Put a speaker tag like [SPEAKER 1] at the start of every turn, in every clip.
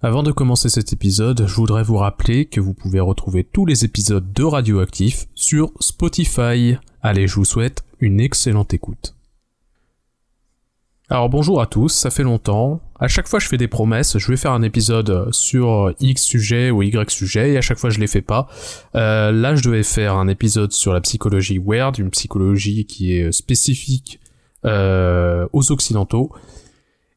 [SPEAKER 1] Avant de commencer cet épisode, je voudrais vous rappeler que vous pouvez retrouver tous les épisodes de Radioactif sur Spotify. Allez, je vous souhaite une excellente écoute. Alors bonjour à tous, ça fait longtemps. À chaque fois je fais des promesses, je vais faire un épisode sur X sujet ou Y sujet, et à chaque fois je les fais pas. Là je devais faire un épisode sur la psychologie weird, une psychologie qui est spécifique aux occidentaux.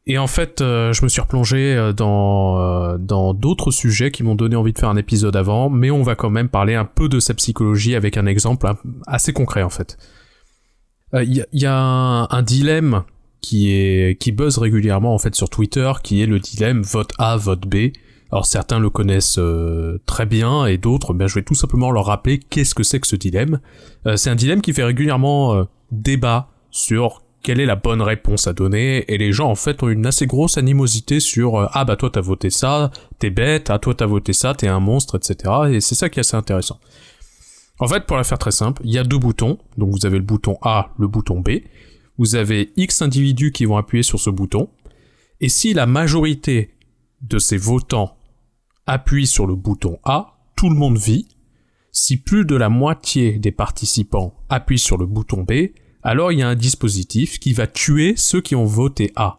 [SPEAKER 1] Et en fait, je me suis replongé dans d'autres sujets qui m'ont donné envie de faire un épisode avant, mais on va quand même parler un peu de cette psychologie avec un exemple assez concret en fait. Y a un dilemme qui buzz régulièrement en fait sur Twitter, qui est le dilemme vote A, vote B. Alors certains le connaissent très bien et d'autres, je vais tout simplement leur rappeler qu'est-ce que c'est que ce dilemme. C'est un dilemme qui fait régulièrement débat sur quelle est la bonne réponse à donner, et les gens en fait ont une assez grosse animosité sur ah bah toi t'as voté ça, t'es bête, ah toi t'as voté ça, t'es un monstre, etc. Et c'est ça qui est assez intéressant. En fait, pour la faire très simple, il y a deux boutons, donc vous avez le bouton A, le bouton B, vous avez X individus qui vont appuyer sur ce bouton, et si la majorité de ces votants appuient sur le bouton A, tout le monde vit. Si plus de la moitié des participants appuient sur le bouton B, alors il y a un dispositif qui va tuer ceux qui ont voté A.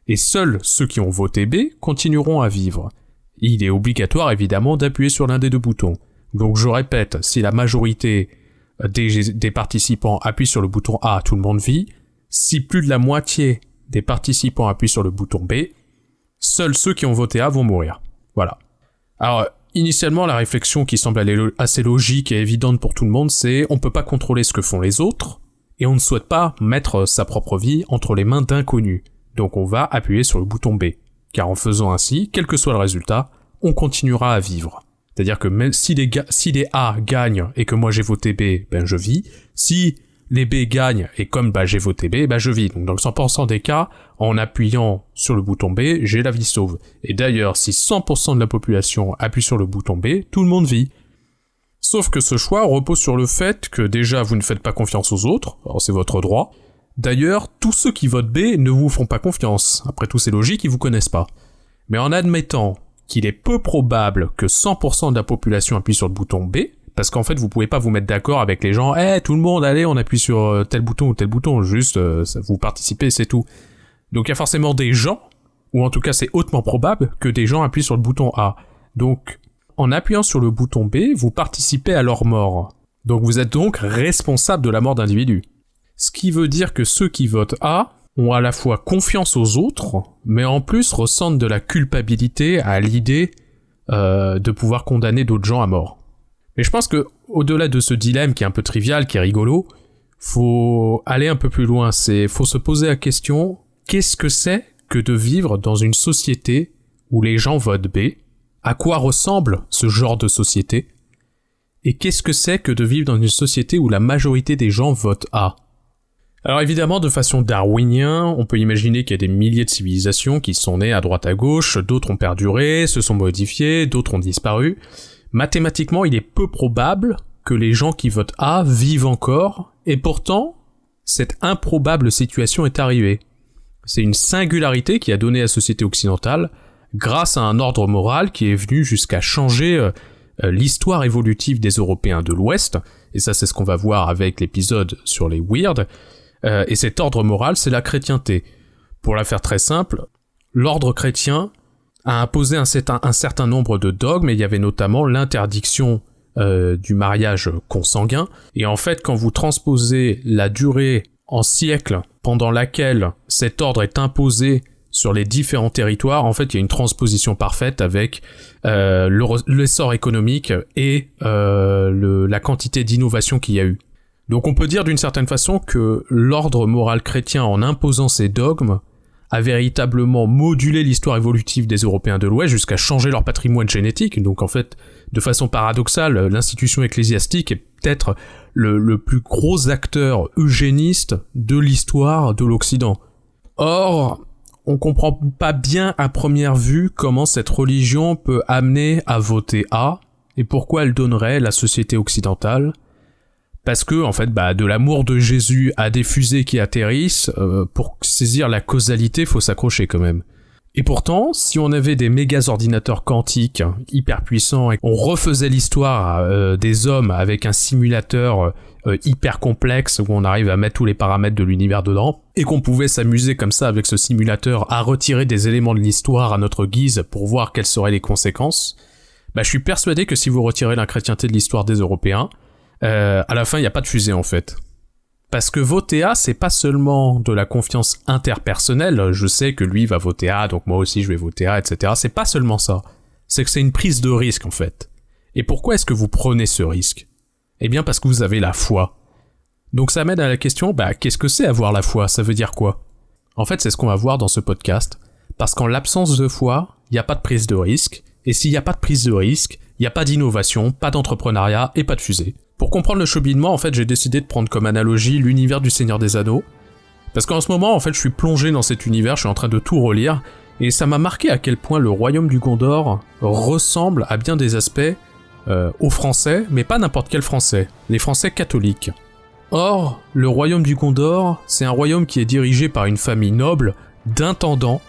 [SPEAKER 1] Et seuls ceux qui ont voté B continueront à vivre. Il est obligatoire évidemment d'appuyer sur l'un des deux boutons. Donc je répète, si la majorité des participants appuient sur le bouton A, tout le monde vit. Si plus de la moitié des participants appuient sur le bouton B, seuls ceux qui ont voté A vont mourir. Voilà. Alors, initialement, la réflexion qui semble aller assez logique et évidente pour tout le monde, c'est on peut pas contrôler ce que font les autres, et on ne souhaite pas mettre sa propre vie entre les mains d'inconnus. Donc on va appuyer sur le bouton B. Car en faisant ainsi, quel que soit le résultat, on continuera à vivre. C'est-à-dire que même si les A gagnent et que moi j'ai voté B, je vis. Si les B gagnent et comme j'ai voté B, je vis. Donc dans le 100% des cas, en appuyant sur le bouton B, j'ai la vie sauve. Et d'ailleurs, si 100% de la population appuie sur le bouton B, tout le monde vit. Sauf que ce choix repose sur le fait que déjà vous ne faites pas confiance aux autres, alors c'est votre droit. D'ailleurs, tous ceux qui votent B ne vous font pas confiance. Après tout, c'est logique, ils vous connaissent pas. Mais en admettant qu'il est peu probable que 100% de la population appuie sur le bouton B, parce qu'en fait vous pouvez pas vous mettre d'accord avec les gens, tout le monde, allez, on appuie sur tel bouton ou tel bouton, juste vous participez, c'est tout. Donc il y a forcément des gens, ou en tout cas c'est hautement probable que des gens appuient sur le bouton A. Donc en appuyant sur le bouton B, vous participez à leur mort. Donc vous êtes donc responsable de la mort d'individus. Ce qui veut dire que ceux qui votent A ont à la fois confiance aux autres, mais en plus ressentent de la culpabilité à l'idée de pouvoir condamner d'autres gens à mort. Mais je pense que au-delà de ce dilemme qui est un peu trivial, qui est rigolo, faut aller un peu plus loin. Faut se poser la question, qu'est-ce que c'est que de vivre dans une société où les gens votent B ? À quoi ressemble ce genre de société ? Et qu'est-ce que c'est que de vivre dans une société où la majorité des gens votent A ? Alors évidemment, de façon darwinienne, on peut imaginer qu'il y a des milliers de civilisations qui sont nées à droite à gauche, d'autres ont perduré, se sont modifiées, d'autres ont disparu. Mathématiquement, il est peu probable que les gens qui votent A vivent encore, et pourtant, cette improbable situation est arrivée. C'est une singularité qui a donné à la société occidentale grâce à un ordre moral qui est venu jusqu'à changer l'histoire évolutive des Européens de l'Ouest, et ça c'est ce qu'on va voir avec l'épisode sur les weird, et cet ordre moral c'est la chrétienté. Pour la faire très simple, l'ordre chrétien a imposé un certain nombre de dogmes, et il y avait notamment l'interdiction du mariage consanguin, et en fait quand vous transposez la durée en siècles pendant laquelle cet ordre est imposé sur les différents territoires, en fait, il y a une transposition parfaite avec l'essor économique et la quantité d'innovation qu'il y a eu. Donc on peut dire d'une certaine façon que l'ordre moral chrétien, en imposant ses dogmes, a véritablement modulé l'histoire évolutive des Européens de l'Ouest jusqu'à changer leur patrimoine génétique. Donc en fait, de façon paradoxale, l'institution ecclésiastique est peut-être le plus gros acteur eugéniste de l'histoire de l'Occident. Or, on comprend pas bien à première vue comment cette religion peut amener à voter A, et pourquoi elle donnerait la société occidentale. Parce que, en fait, de l'amour de Jésus à des fusées qui atterrissent, pour saisir la causalité, faut s'accrocher quand même. Et pourtant, si on avait des méga ordinateurs quantiques hyper puissants et qu'on refaisait l'histoire des hommes avec un simulateur hyper complexe où on arrive à mettre tous les paramètres de l'univers dedans, et qu'on pouvait s'amuser comme ça avec ce simulateur à retirer des éléments de l'histoire à notre guise pour voir quelles seraient les conséquences, je suis persuadé que si vous retirez l'inchrétienté de l'histoire des Européens, à la fin il n'y a pas de fusée en fait. Parce que voter A, c'est pas seulement de la confiance interpersonnelle, je sais que lui va voter A, donc moi aussi je vais voter A, etc. C'est pas seulement ça. C'est que c'est une prise de risque, en fait. Et pourquoi est-ce que vous prenez ce risque ? Eh bien parce que vous avez la foi. Donc ça mène à la question, qu'est-ce que c'est avoir la foi ? Ça veut dire quoi ? En fait, c'est ce qu'on va voir dans ce podcast. Parce qu'en l'absence de foi, il n'y a pas de prise de risque. Et s'il n'y a pas de prise de risque, il n'y a pas d'innovation, pas d'entrepreneuriat et pas de fusée. Pour comprendre le cheminement, en fait, j'ai décidé de prendre comme analogie l'univers du Seigneur des Anneaux. Parce qu'en ce moment, en fait, je suis plongé dans cet univers, je suis en train de tout relire, et ça m'a marqué à quel point le royaume du Gondor ressemble à bien des aspects aux Français, mais pas n'importe quel Français, les Français catholiques. Or, le royaume du Gondor, c'est un royaume qui est dirigé par une famille noble d'intendants,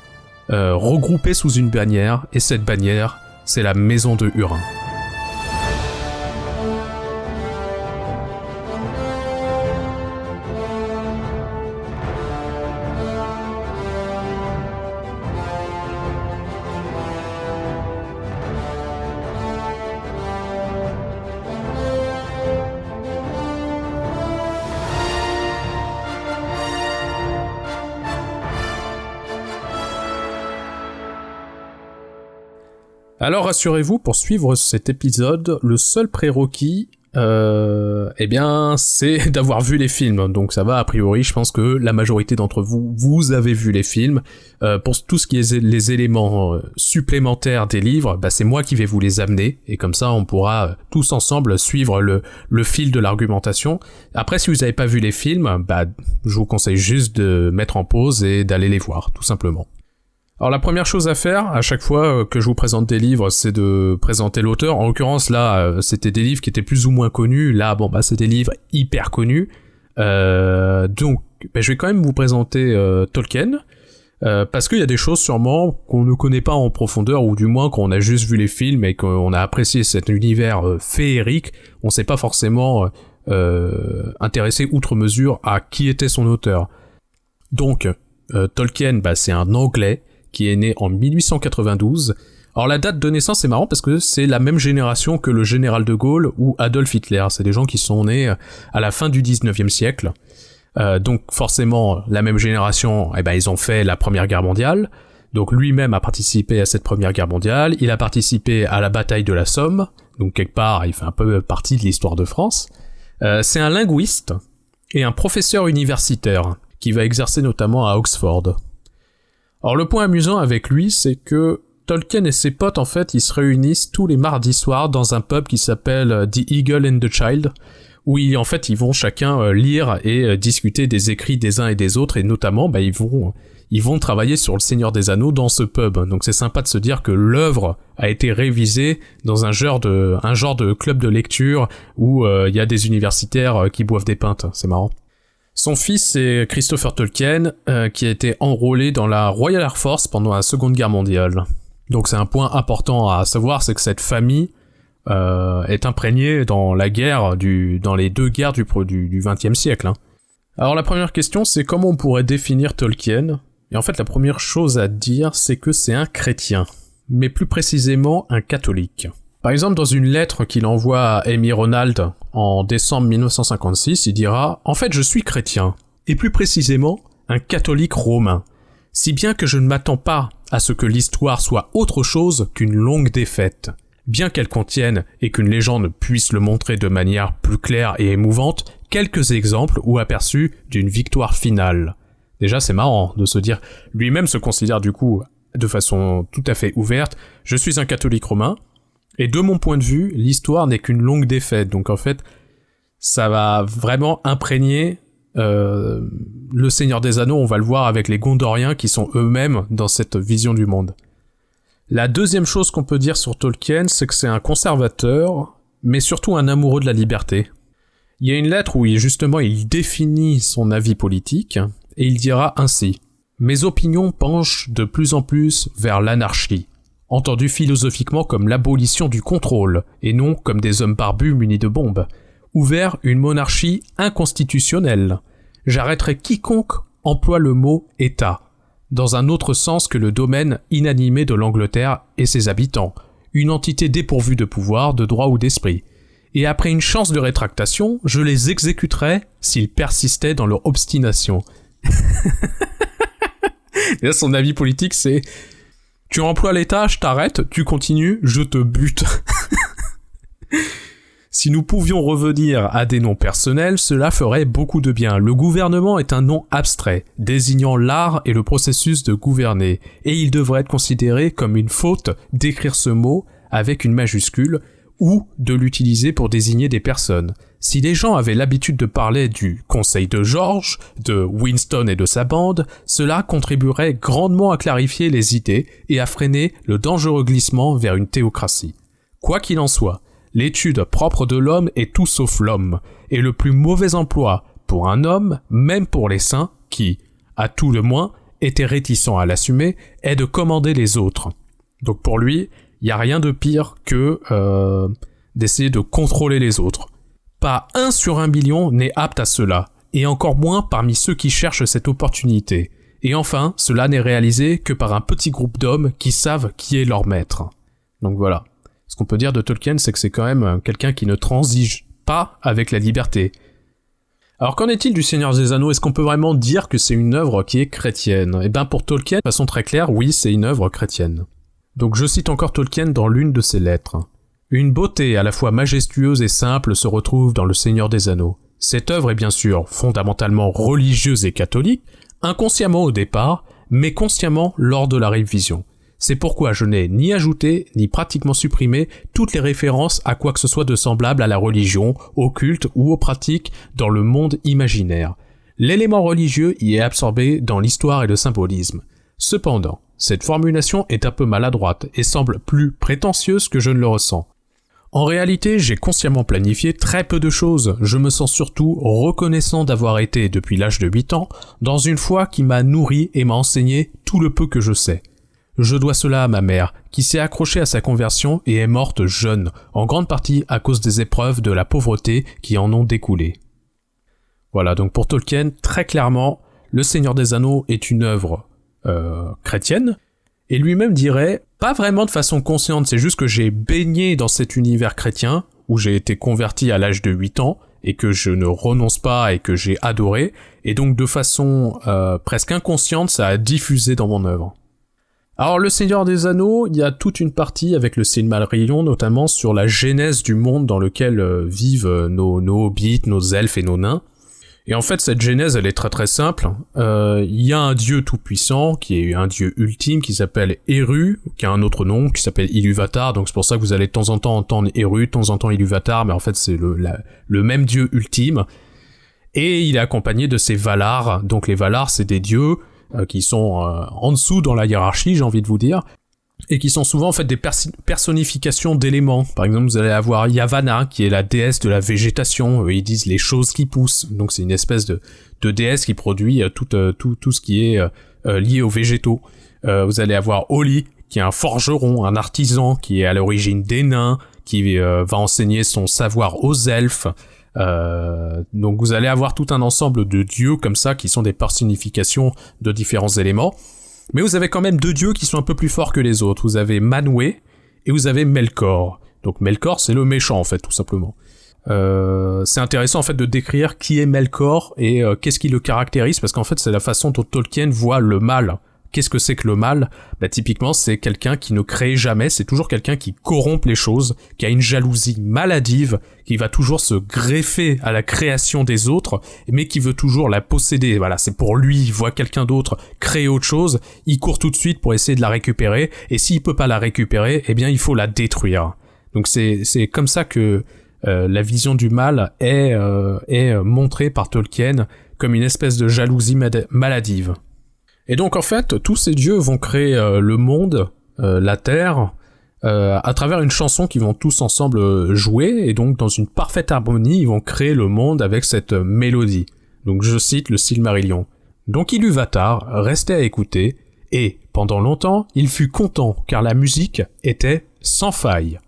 [SPEAKER 1] regroupés sous une bannière, et cette bannière, c'est la maison de Hurin. Alors rassurez-vous, pour suivre cet épisode, le seul prérequis, c'est d'avoir vu les films. Donc ça va, a priori, je pense que la majorité d'entre vous, vous avez vu les films. Pour tout ce qui est les éléments supplémentaires des livres, c'est moi qui vais vous les amener. Et comme ça, on pourra tous ensemble suivre le fil de l'argumentation. Après, si vous n'avez pas vu les films, je vous conseille juste de mettre en pause et d'aller les voir, tout simplement. Alors la première chose à faire, à chaque fois que je vous présente des livres, c'est de présenter l'auteur. En l'occurrence, là, c'était des livres qui étaient plus ou moins connus. Là, c'est des livres hyper connus. Donc, je vais quand même vous présenter Tolkien, parce qu'il y a des choses sûrement qu'on ne connaît pas en profondeur, ou du moins qu'on a juste vu les films et qu'on a apprécié cet univers féerique. On s'est pas forcément intéressé outre mesure à qui était son auteur. Donc, Tolkien, c'est un Anglais qui est né en 1892. Alors la date de naissance c'est marrant parce que c'est la même génération que le général de Gaulle ou Adolf Hitler. C'est des gens qui sont nés à la fin du 19e siècle. Donc forcément la même génération, ils ont fait la Première Guerre mondiale. Donc lui-même a participé à cette Première Guerre mondiale. Il a participé à la bataille de la Somme. Donc quelque part il fait un peu partie de l'histoire de France. C'est un linguiste et un professeur universitaire qui va exercer notamment à Oxford. Alors le point amusant avec lui, c'est que Tolkien et ses potes, en fait, ils se réunissent tous les mardis soirs dans un pub qui s'appelle The Eagle and the Child, où ils vont chacun lire et discuter des écrits des uns et des autres, et notamment, ils vont travailler sur le Seigneur des Anneaux dans ce pub. Donc c'est sympa de se dire que l'œuvre a été révisée dans un genre de club de lecture où il y a des universitaires qui boivent des pintes. C'est marrant. Son fils, c'est Christopher Tolkien, qui a été enrôlé dans la Royal Air Force pendant la Seconde Guerre mondiale. Donc c'est un point important à savoir, c'est que cette famille est imprégnée dans les deux guerres du XXe siècle. Alors la première question, c'est comment on pourrait définir Tolkien ? Et en fait, la première chose à dire, c'est que c'est un chrétien, mais plus précisément un catholique. Par exemple, dans une lettre qu'il envoie à Amy Ronald en décembre 1956, il dira « En fait, je suis chrétien, et plus précisément, un catholique romain, si bien que je ne m'attends pas à ce que l'histoire soit autre chose qu'une longue défaite, bien qu'elle contienne, et qu'une légende puisse le montrer de manière plus claire et émouvante, quelques exemples ou aperçus d'une victoire finale. » Déjà, c'est marrant de se dire, lui-même se considère du coup, de façon tout à fait ouverte, « Je suis un catholique romain, et de mon point de vue, l'histoire n'est qu'une longue défaite. » Donc en fait, ça va vraiment imprégner le Seigneur des Anneaux, on va le voir avec les Gondoriens qui sont eux-mêmes dans cette vision du monde. La deuxième chose qu'on peut dire sur Tolkien, c'est que c'est un conservateur, mais surtout un amoureux de la liberté. Il y a une lettre où il définit son avis politique, et il dira ainsi. Mes opinions penchent de plus en plus vers l'anarchie, entendue philosophiquement comme l'abolition du contrôle, et non comme des hommes barbus munis de bombes, ou vers une monarchie inconstitutionnelle. J'arrêterai quiconque emploie le mot « État », dans un autre sens que le domaine inanimé de l'Angleterre et ses habitants, une entité dépourvue de pouvoir, de droit ou d'esprit. Et après une chance de rétractation, je les exécuterai s'ils persistaient dans leur obstination. Et là, son avis politique, c'est « Tu emploies l'État, je t'arrête, tu continues, je te bute. » Si nous pouvions revenir à des noms personnels, cela ferait beaucoup de bien. Le gouvernement est un nom abstrait, désignant l'art et le processus de gouverner, et il devrait être considéré comme une faute d'écrire ce mot avec une majuscule, ou de l'utiliser pour désigner des personnes. Si les gens avaient l'habitude de parler du Conseil de George, de Winston et de sa bande, cela contribuerait grandement à clarifier les idées et à freiner le dangereux glissement vers une théocratie. Quoi qu'il en soit, l'étude propre de l'homme est tout sauf l'homme, et le plus mauvais emploi pour un homme, même pour les saints, qui, à tout le moins, étaient réticents à l'assumer, est de commander les autres. Donc pour lui, il n'y a rien de pire que d'essayer de contrôler les autres. Pas 1 sur 1 million n'est apte à cela, et encore moins parmi ceux qui cherchent cette opportunité. Et enfin, cela n'est réalisé que par un petit groupe d'hommes qui savent qui est leur maître. Donc voilà. Ce qu'on peut dire de Tolkien, c'est que c'est quand même quelqu'un qui ne transige pas avec la liberté. Alors qu'en est-il du Seigneur des Anneaux ? Est-ce qu'on peut vraiment dire que c'est une œuvre qui est chrétienne ? Eh bien pour Tolkien, de façon très claire, oui, c'est une œuvre chrétienne. Donc je cite encore Tolkien dans l'une de ses lettres. « Une beauté à la fois majestueuse et simple se retrouve dans le Seigneur des Anneaux. Cette œuvre est bien sûr fondamentalement religieuse et catholique, inconsciemment au départ, mais consciemment lors de la révision. C'est pourquoi je n'ai ni ajouté, ni pratiquement supprimé toutes les références à quoi que ce soit de semblable à la religion, au culte ou aux pratiques dans le monde imaginaire. L'élément religieux y est absorbé dans l'histoire et le symbolisme. Cependant, cette formulation est un peu maladroite et semble plus prétentieuse que je ne le ressens. En réalité, j'ai consciemment planifié très peu de choses. Je me sens surtout reconnaissant d'avoir été, depuis l'âge de 8 ans, dans une foi qui m'a nourri et m'a enseigné tout le peu que je sais. Je dois cela à ma mère, qui s'est accrochée à sa conversion et est morte jeune, en grande partie à cause des épreuves de la pauvreté qui en ont découlé. Voilà, donc pour Tolkien, très clairement, Le Seigneur des Anneaux est une œuvre chrétienne, et lui-même dirait, pas vraiment de façon consciente, c'est juste que j'ai baigné dans cet univers chrétien, où j'ai été converti à l'âge de 8 ans, et que je ne renonce pas et que j'ai adoré, et donc de façon presque inconsciente, ça a diffusé dans mon œuvre. Alors, Le Seigneur des Anneaux, il y a toute une partie avec le Silmarillion, notamment sur la genèse du monde dans lequel vivent nos hobbits, nos elfes et nos nains. Et en fait, cette genèse, elle est très très simple. Il y a un dieu tout-puissant, qui est un dieu ultime, qui s'appelle Eru, qui a un autre nom, qui s'appelle Ilúvatar, donc c'est pour ça que vous allez de temps en temps entendre Eru, de temps en temps Ilúvatar, mais en fait, c'est le même dieu ultime. Et il est accompagné de ses Valar, donc les Valar, c'est des dieux qui sont en dessous dans la hiérarchie, j'ai envie de vous dire, et qui sont souvent en fait des personnifications d'éléments. Par exemple, vous allez avoir Yavanna, qui est la déesse de la végétation, ils disent les choses qui poussent, donc c'est une espèce de déesse qui produit tout ce qui est lié aux végétaux. Vous allez avoir Oli, qui est un forgeron, un artisan, qui est à l'origine des nains, qui va enseigner son savoir aux elfes. Donc vous allez avoir tout un ensemble de dieux comme ça qui sont des personnifications de différents éléments, mais vous avez quand même 2 dieux qui sont un peu plus forts que les autres. Vous avez Manwë et vous avez Melkor. Donc Melkor, c'est le méchant en fait, tout simplement. C'est intéressant en fait de décrire qui est Melkor et qu'est-ce qui le caractérise, parce qu'en fait c'est la façon dont Tolkien voit le mal. Qu'est-ce que c'est que le mal ? Bah typiquement c'est quelqu'un qui ne crée jamais, c'est toujours quelqu'un qui corrompt les choses, qui a une jalousie maladive, qui va toujours se greffer à la création des autres, mais qui veut toujours la posséder. Voilà, c'est pour lui, il voit quelqu'un d'autre créer autre chose, il court tout de suite pour essayer de la récupérer, et s'il peut pas la récupérer, eh bien il faut la détruire. Donc c'est comme ça que la vision du mal est montrée par Tolkien comme une espèce de jalousie maladive. Et donc en fait, tous ces dieux vont créer le monde, la terre, à travers une chanson qu'ils vont tous ensemble jouer, et donc dans une parfaite harmonie, ils vont créer le monde avec cette mélodie. Donc je cite le Silmarillion. Donc Ilúvatar restait à écouter, et, pendant longtemps, il fut content car la musique était sans faille.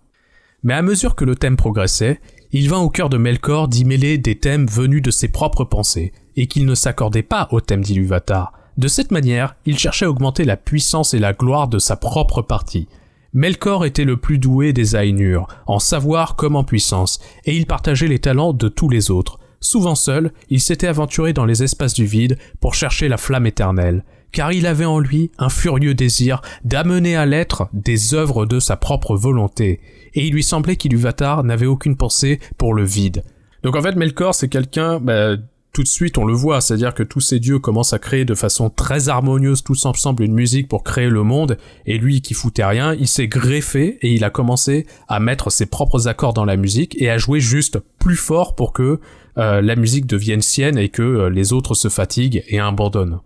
[SPEAKER 1] Mais à mesure que le thème progressait, il vint au cœur de Melkor d'y mêler des thèmes venus de ses propres pensées, et qu'il ne s'accordait pas au thème d'Ilúvatar. De cette manière, il cherchait à augmenter la puissance et la gloire de sa propre partie. Melkor était le plus doué des Ainur, en savoir comme en puissance, et il partageait les talents de tous les autres. Souvent seul, il s'était aventuré dans les espaces du vide pour chercher la flamme éternelle, car il avait en lui un furieux désir d'amener à l'être des œuvres de sa propre volonté, et il lui semblait qu'Ilúvatar n'avait aucune pensée pour le vide. Donc en fait, Melkor, c'est quelqu'un, tout de suite on le voit, c'est-à-dire que tous ces dieux commencent à créer de façon très harmonieuse tous ensemble une musique pour créer le monde, et lui qui foutait rien, il s'est greffé et il a commencé à mettre ses propres accords dans la musique et à jouer juste plus fort pour que la musique devienne sienne et que les autres se fatiguent et abandonnent.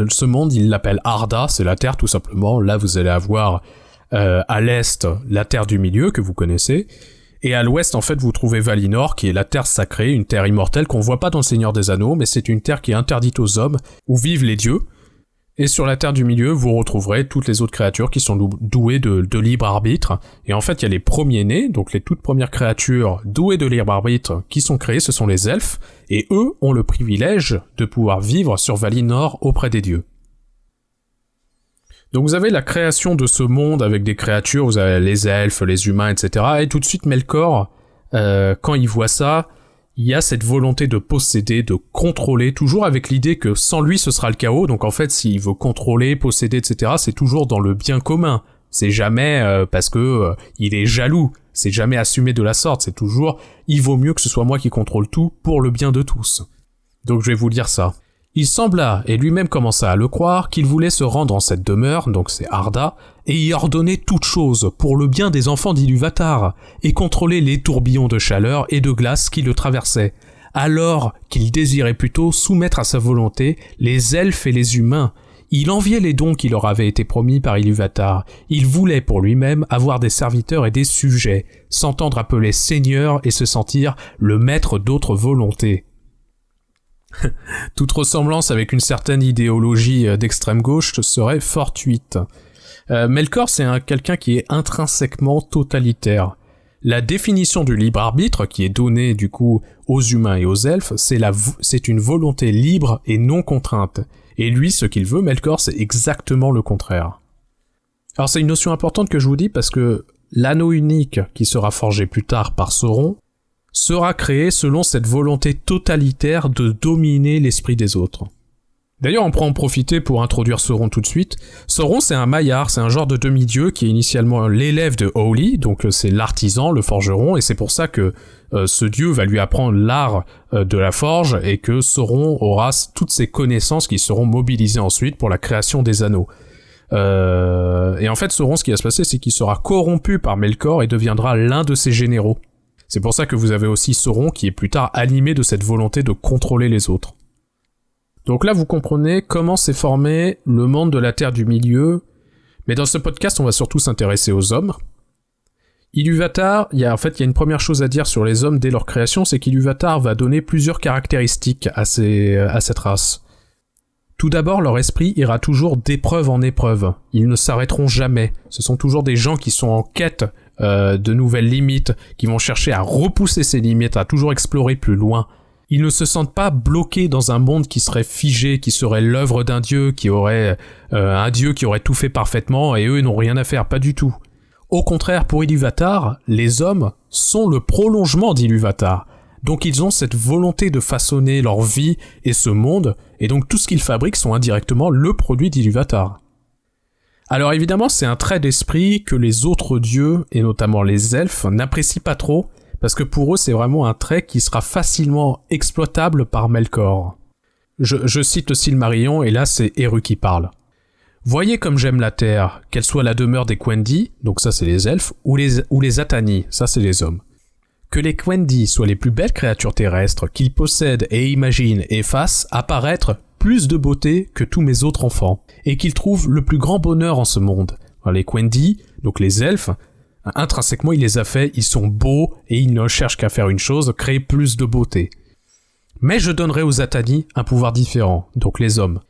[SPEAKER 1] Ce monde, il l'appelle Arda, c'est la Terre tout simplement. Là, vous allez avoir à l'est la Terre du Milieu que vous connaissez, et à l'ouest, en fait, vous trouvez Valinor, qui est la Terre sacrée, une terre immortelle qu'on voit pas dans le Seigneur des Anneaux, mais c'est une terre qui est interdite aux hommes, où vivent les dieux. Et sur la Terre du Milieu, vous retrouverez toutes les autres créatures qui sont douées de libre arbitre. Et en fait, il y a les premiers-nés, donc les toutes premières créatures douées de libre arbitre qui sont créées, ce sont les elfes, et eux ont le privilège de pouvoir vivre sur Valinor auprès des dieux. Donc vous avez la création de ce monde avec des créatures, vous avez les elfes, les humains, etc. Et tout de suite, Melkor, quand il voit ça, il y a cette volonté de posséder, de contrôler, toujours avec l'idée que sans lui ce sera le chaos. Donc en fait, s'il veut contrôler, posséder, etc., c'est toujours dans le bien commun. C'est jamais parce que il est jaloux. C'est jamais assumé de la sorte. C'est toujours il vaut mieux que ce soit moi qui contrôle tout pour le bien de tous. Donc je vais vous lire ça. Il sembla, et lui-même commença à le croire, qu'il voulait se rendre en cette demeure, donc c'est Arda, et y ordonner toute chose pour le bien des enfants d'Ilúvatar, et contrôler les tourbillons de chaleur et de glace qui le traversaient, alors qu'il désirait plutôt soumettre à sa volonté les elfes et les humains. Il enviait les dons qui leur avaient été promis par Ilúvatar. Il voulait pour lui-même avoir des serviteurs et des sujets, s'entendre appeler seigneur et se sentir le maître d'autres volontés. Toute ressemblance avec une certaine idéologie d'extrême gauche serait fortuite. Melkor, c'est quelqu'un qui est intrinsèquement totalitaire. La définition du libre arbitre, qui est donnée du coup aux humains et aux elfes, c'est une volonté libre et non contrainte. Et lui, ce qu'il veut, Melkor, c'est exactement le contraire. Alors c'est une notion importante que je vous dis parce que l'anneau unique qui sera forgé plus tard par Sauron sera créé selon cette volonté totalitaire de dominer l'esprit des autres. D'ailleurs, on pourra en profiter pour introduire Sauron tout de suite. Sauron, c'est un maillard, c'est un genre de demi-dieu qui est initialement l'élève de Howli, donc c'est l'artisan, le forgeron, et c'est pour ça que ce dieu va lui apprendre l'art de la forge, et que Sauron aura toutes ses connaissances qui seront mobilisées ensuite pour la création des anneaux. Et en fait, Sauron, ce qui va se passer, c'est qu'il sera corrompu par Melkor et deviendra l'un de ses généraux. C'est pour ça que vous avez aussi Sauron qui est plus tard animé de cette volonté de contrôler les autres. Donc là, vous comprenez comment s'est formé le monde de la Terre du Milieu, mais dans ce podcast, on va surtout s'intéresser aux hommes. Ilúvatar, il y a une première chose à dire sur les hommes dès leur création, c'est qu'Ilúvatar va donner plusieurs caractéristiques à cette race. Tout d'abord, leur esprit ira toujours d'épreuve en épreuve. Ils ne s'arrêteront jamais. Ce sont toujours des gens qui sont en quête de nouvelles limites, qui vont chercher à repousser ces limites, à toujours explorer plus loin. Ils ne se sentent pas bloqués dans un monde qui serait figé, qui serait l'œuvre d'un dieu, qui aurait un dieu qui aurait tout fait parfaitement, et eux n'ont rien à faire, pas du tout. Au contraire, pour Ilúvatar, les hommes sont le prolongement d'Ilúvatar. Donc ils ont cette volonté de façonner leur vie et ce monde, et donc tout ce qu'ils fabriquent sont indirectement le produit d'Ilúvatar. Alors évidemment, c'est un trait d'esprit que les autres dieux, et notamment les elfes, n'apprécient pas trop, parce que pour eux, c'est vraiment un trait qui sera facilement exploitable par Melkor. Je cite le Silmarillion, et là c'est Eru qui parle. « Voyez comme j'aime la terre, qu'elle soit la demeure des Quendi, donc ça c'est les elfes, ou les Atani, ça c'est les hommes. Que les Quendi soient les plus belles créatures terrestres qu'ils possèdent et imaginent et fassent apparaître plus de beauté que tous mes autres enfants, et qu'ils trouvent le plus grand bonheur en ce monde. Alors, les Quendi, donc les elfes, intrinsèquement il les a fait, ils sont beaux, et ils ne cherchent qu'à faire une chose, créer plus de beauté. Mais je donnerai aux Atani un pouvoir différent, donc les hommes.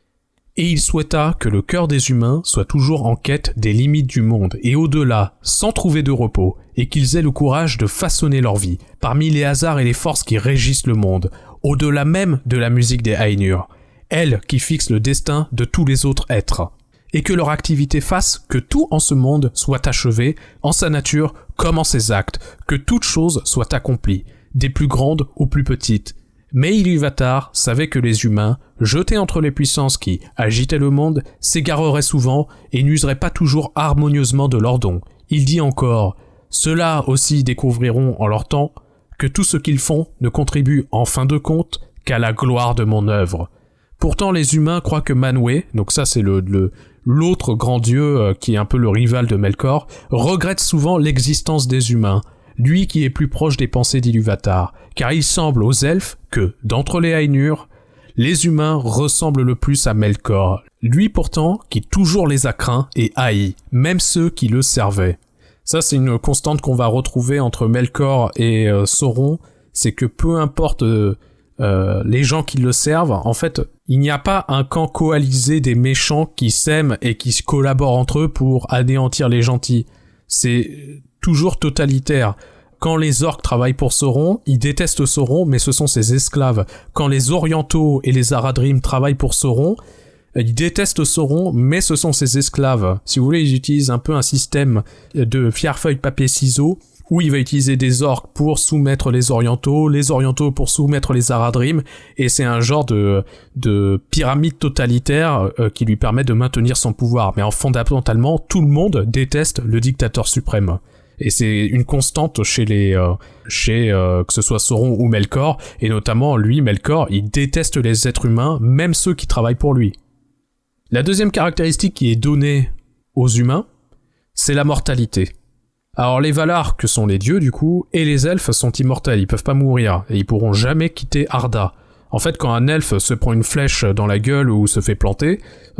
[SPEAKER 1] Et il souhaita que le cœur des humains soit toujours en quête des limites du monde et au-delà, sans trouver de repos, et qu'ils aient le courage de façonner leur vie, parmi les hasards et les forces qui régissent le monde, au-delà même de la musique des Ainur, elle qui fixe le destin de tous les autres êtres. Et que leur activité fasse que tout en ce monde soit achevé, en sa nature comme en ses actes, que toute chose soit accomplie, des plus grandes aux plus petites. Mais Ilúvatar savait que les humains, jetés entre les puissances qui agitaient le monde, s'égareraient souvent et n'useraient pas toujours harmonieusement de leurs dons. Il dit encore « Ceux-là aussi découvriront en leur temps que tout ce qu'ils font ne contribue en fin de compte qu'à la gloire de mon œuvre. » Pourtant les humains croient que Manwë, donc ça c'est l'autre grand dieu qui est un peu le rival de Melkor, regrette souvent l'existence des humains, lui qui est plus proche des pensées d'Ilúvatar, car il semble aux elfes que, d'entre les Ainur, les humains ressemblent le plus à Melkor, lui pourtant qui toujours les a craints et haïs, même ceux qui le servaient. Ça c'est une constante qu'on va retrouver entre Melkor et Sauron, c'est que peu importe les gens qui le servent, en fait, il n'y a pas un camp coalisé des méchants qui s'aiment et qui collaborent entre eux pour anéantir les gentils. C'est toujours totalitaire. Quand les orques travaillent pour Sauron, ils détestent Sauron, mais ce sont ses esclaves. Quand les orientaux et les Haradrim travaillent pour Sauron, ils détestent Sauron, mais ce sont ses esclaves. Si vous voulez, ils utilisent un peu un système de pierre-feuille-papier-ciseaux, où il va utiliser des orques pour soumettre les orientaux pour soumettre les Haradrim, et c'est un genre de pyramide totalitaire qui lui permet de maintenir son pouvoir. Mais fondamentalement, tout le monde déteste le dictateur suprême. Et c'est une constante chez que ce soit Sauron ou Melkor, et notamment lui, Melkor, il déteste les êtres humains, même ceux qui travaillent pour lui. La deuxième caractéristique qui est donnée aux humains, c'est la mortalité. Alors les Valar, que sont les dieux du coup, et les elfes sont immortels, ils peuvent pas mourir, et ils pourront jamais quitter Arda. En fait, quand un elfe se prend une flèche dans la gueule ou se fait planter,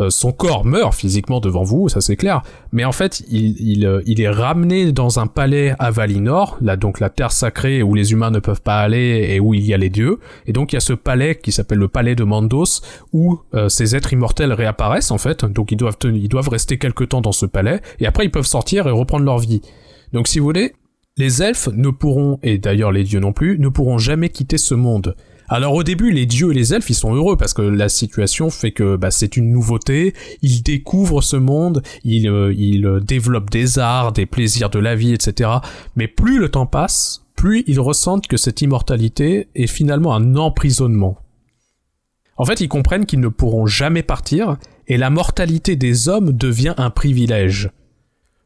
[SPEAKER 1] son corps meurt physiquement devant vous, ça c'est clair, mais en fait, il est ramené dans un palais à Valinor, là donc la terre sacrée où les humains ne peuvent pas aller et où il y a les dieux, et donc il y a ce palais qui s'appelle le palais de Mandos, où ces êtres immortels réapparaissent en fait, donc ils doivent rester quelque temps dans ce palais, et après ils peuvent sortir et reprendre leur vie. Donc si vous voulez, les elfes ne pourront, et d'ailleurs les dieux non plus, ne pourront jamais quitter ce monde. Alors au début, les dieux et les elfes, ils sont heureux parce que la situation fait que c'est une nouveauté, ils découvrent ce monde, ils développent des arts, des plaisirs de la vie, etc. Mais plus le temps passe, plus ils ressentent que cette immortalité est finalement un emprisonnement. En fait, ils comprennent qu'ils ne pourront jamais partir, et la mortalité des hommes devient un privilège.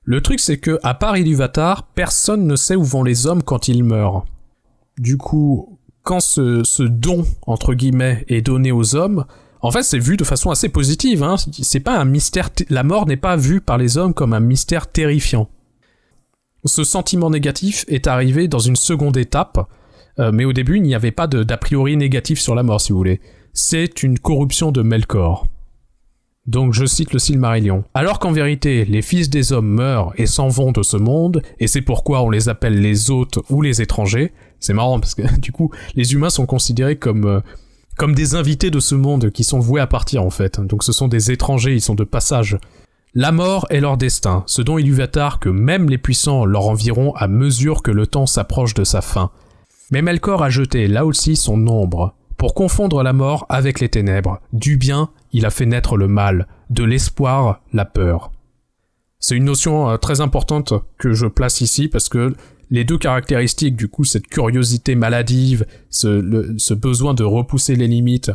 [SPEAKER 1] Le truc c'est que, à part Ilúvatar, personne ne sait où vont les hommes quand ils meurent. Du coup, quand ce don, entre guillemets, est donné aux hommes, en fait c'est vu de façon assez positive, hein. C'est pas un mystère, la mort n'est pas vue par les hommes comme un mystère terrifiant. Ce sentiment négatif est arrivé dans une seconde étape, mais au début il n'y avait pas d'a priori négatif sur la mort si vous voulez. C'est une corruption de Melkor. Donc je cite le Silmarillion. Alors qu'en vérité, les fils des hommes meurent et s'en vont de ce monde, et c'est pourquoi on les appelle les hôtes ou les étrangers. C'est marrant parce que du coup, les humains sont considérés comme des invités de ce monde qui sont voués à partir en fait. Donc ce sont des étrangers, ils sont de passage. La mort est leur destin, ce dont Ilúvatar que même les puissants leur envieront à mesure que le temps s'approche de sa fin. Mais Melkor a jeté là aussi son ombre, pour confondre la mort avec les ténèbres. Du bien, il a fait naître le mal, de l'espoir, la peur. C'est une notion très importante que je place ici parce que les deux caractéristiques, du coup, cette curiosité maladive, ce besoin de repousser les limites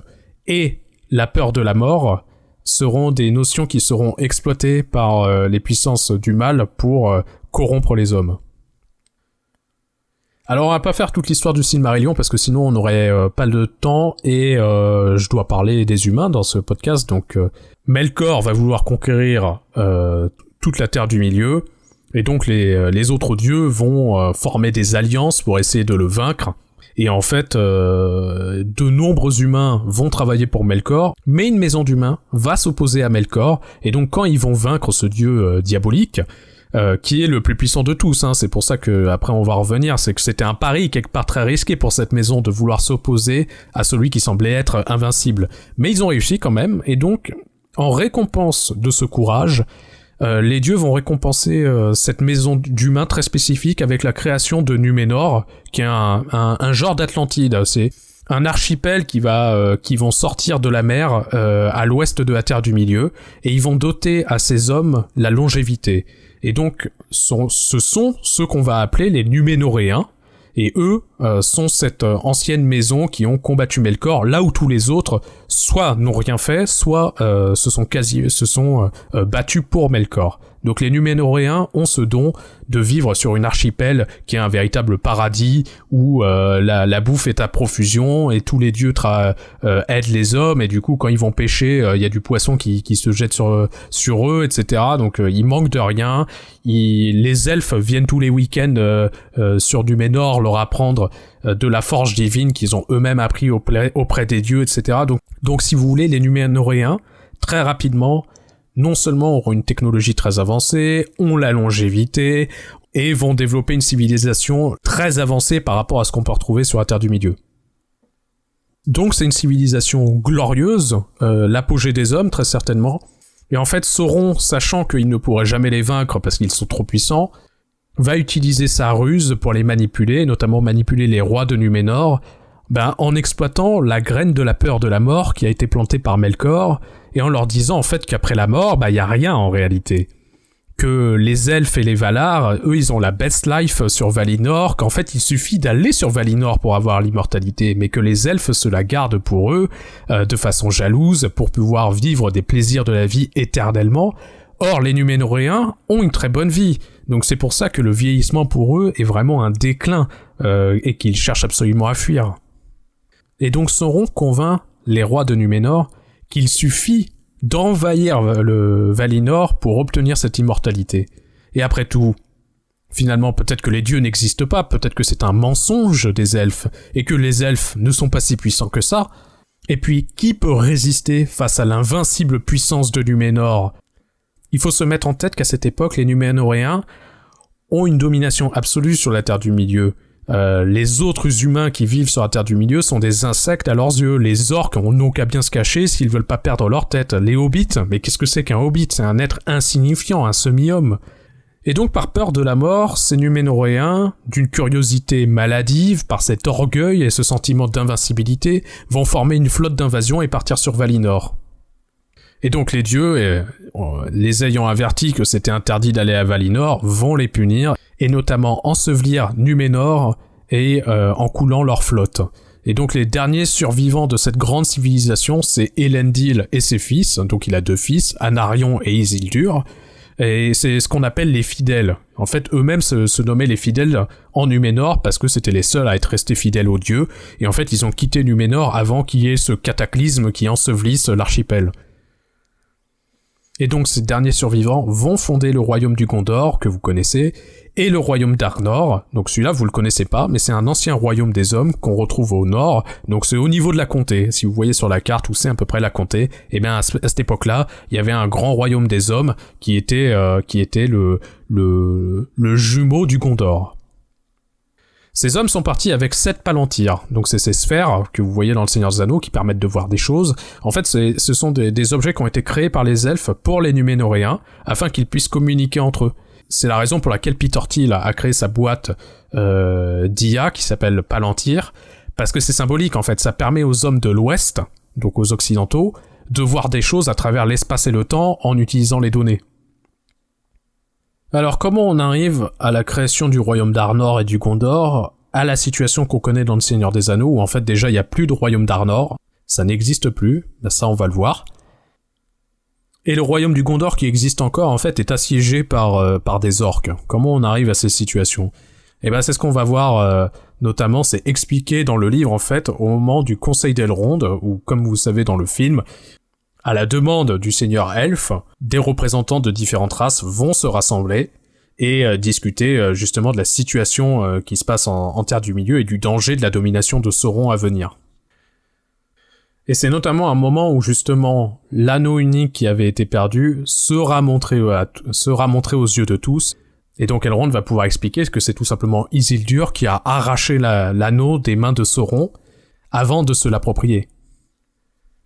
[SPEAKER 1] et la peur de la mort seront des notions qui seront exploitées par les puissances du mal pour corrompre les hommes. Alors on va pas faire toute l'histoire du Silmarillion parce que sinon on n'aurait pas le temps et je dois parler des humains dans ce podcast. Donc Melkor va vouloir conquérir toute la Terre du Milieu et donc les autres dieux vont former des alliances pour essayer de le vaincre. Et en fait, de nombreux humains vont travailler pour Melkor, mais une maison d'humains va s'opposer à Melkor, et donc quand ils vont vaincre ce dieu diabolique, qui est le plus puissant de tous, hein. C'est pour ça que après on va revenir, c'est que c'était un pari quelque part très risqué pour cette maison de vouloir s'opposer à celui qui semblait être invincible. Mais ils ont réussi quand même, et donc en récompense de ce courage, les dieux vont récompenser cette maison d'humains très spécifique avec la création de Numénor, qui est un genre d'Atlantide. C'est un archipel qui vont sortir de la mer à l'ouest de la Terre du Milieu, et ils vont doter à ces hommes la longévité. Et donc, ce sont ceux qu'on va appeler les Numénoréens, et eux sont cette ancienne maison qui ont combattu Melkor, là où tous les autres soit n'ont rien fait, soit se sont battus pour Melkor. Donc les Numénoréens ont ce don de vivre sur une archipel qui est un véritable paradis où la bouffe est à profusion et tous les dieux aident les hommes, et du coup quand ils vont pêcher, il y a du poisson qui se jette sur eux, etc. Donc ils manquent de rien. Les elfes viennent tous les week-ends sur Numénor leur apprendre de la forge divine qu'ils ont eux-mêmes appris auprès des dieux, etc. Donc si vous voulez, les Numénoréens, très rapidement, non seulement auront une technologie très avancée, ont la longévité, et vont développer une civilisation très avancée par rapport à ce qu'on peut retrouver sur la Terre du Milieu. Donc c'est une civilisation glorieuse, l'apogée des hommes très certainement, et en fait Sauron, sachant qu'il ne pourrait jamais les vaincre parce qu'ils sont trop puissants, va utiliser sa ruse pour les manipuler, notamment manipuler les rois de Numénor, en exploitant la graine de la peur de la mort qui a été plantée par Melkor, et en leur disant en fait qu'après la mort, y a rien en réalité. Que les elfes et les Valar, eux, ils ont la best life sur Valinor, qu'en fait il suffit d'aller sur Valinor pour avoir l'immortalité, mais que les elfes se la gardent pour eux, de façon jalouse, pour pouvoir vivre des plaisirs de la vie éternellement. Or, les Numénoréens ont une très bonne vie, donc c'est pour ça que le vieillissement pour eux est vraiment un déclin, et qu'ils cherchent absolument à fuir. Et donc Sauron convainc les rois de Numénor qu'il suffit d'envahir le Valinor pour obtenir cette immortalité. Et après tout, finalement, peut-être que les dieux n'existent pas, peut-être que c'est un mensonge des elfes, et que les elfes ne sont pas si puissants que ça. Et puis, qui peut résister face à l'invincible puissance de Numénor ? Il faut se mettre en tête qu'à cette époque, les Numénoréens ont une domination absolue sur la Terre du Milieu. Les autres humains qui vivent sur la Terre du Milieu sont des insectes à leurs yeux. Les orques n'ont qu'à bien se cacher s'ils veulent pas perdre leur tête. Les hobbits, mais qu'est-ce que c'est qu'un hobbit ? C'est un être insignifiant, un semi-homme. Et donc par peur de la mort, ces Numénoréens, d'une curiosité maladive, par cet orgueil et ce sentiment d'invincibilité, vont former une flotte d'invasion et partir sur Valinor. Et donc les dieux, les ayant avertis que c'était interdit d'aller à Valinor, vont les punir, et notamment ensevelir Numénor et en coulant leur flotte. Et donc les derniers survivants de cette grande civilisation, c'est Elendil et ses fils, donc il a 2 fils, Anarion et Isildur, et c'est ce qu'on appelle les fidèles. En fait, eux-mêmes se nommaient les fidèles en Numénor parce que c'était les seuls à être restés fidèles aux dieux, et en fait ils ont quitté Numénor avant qu'il y ait ce cataclysme qui ensevelisse l'archipel. Et donc ces derniers survivants vont fonder le royaume du Gondor, que vous connaissez, et le royaume d'Arnor. Donc celui-là vous le connaissez pas, mais c'est un ancien royaume des hommes qu'on retrouve au nord, donc c'est au niveau de la comté. Si vous voyez sur la carte où c'est à peu près la comté, et bien à cette époque-là, il y avait un grand royaume des hommes qui était le jumeau du Gondor. Ces hommes sont partis avec 7 palantirs, donc c'est ces sphères que vous voyez dans le Seigneur des Anneaux qui permettent de voir des choses. En fait, ce sont des objets qui ont été créés par les elfes pour les Numénoréens, afin qu'ils puissent communiquer entre eux. C'est la raison pour laquelle Peter Thiel a créé sa boîte d'IA qui s'appelle Palantir, parce que c'est symbolique en fait, ça permet aux hommes de l'Ouest, donc aux Occidentaux, de voir des choses à travers l'espace et le temps en utilisant les données. Alors comment on arrive à la création du royaume d'Arnor et du Gondor, à la situation qu'on connaît dans le Seigneur des Anneaux, où en fait déjà il n'y a plus de royaume d'Arnor, ça n'existe plus, ça on va le voir. Et le royaume du Gondor qui existe encore en fait est assiégé par des orques. Comment on arrive à ces situations ? Et ben c'est ce qu'on va voir notamment, c'est expliqué dans le livre en fait au moment du Conseil d'Elrond, où comme vous savez dans le film, à la demande du seigneur elfe, des représentants de différentes races vont se rassembler et discuter justement de la situation qui se passe en Terre du Milieu et du danger de la domination de Sauron à venir. Et c'est notamment un moment où justement l'anneau unique qui avait été perdu sera montré aux yeux de tous, Et donc Elrond va pouvoir expliquer que c'est tout simplement Isildur qui a arraché l'anneau des mains de Sauron avant de se l'approprier.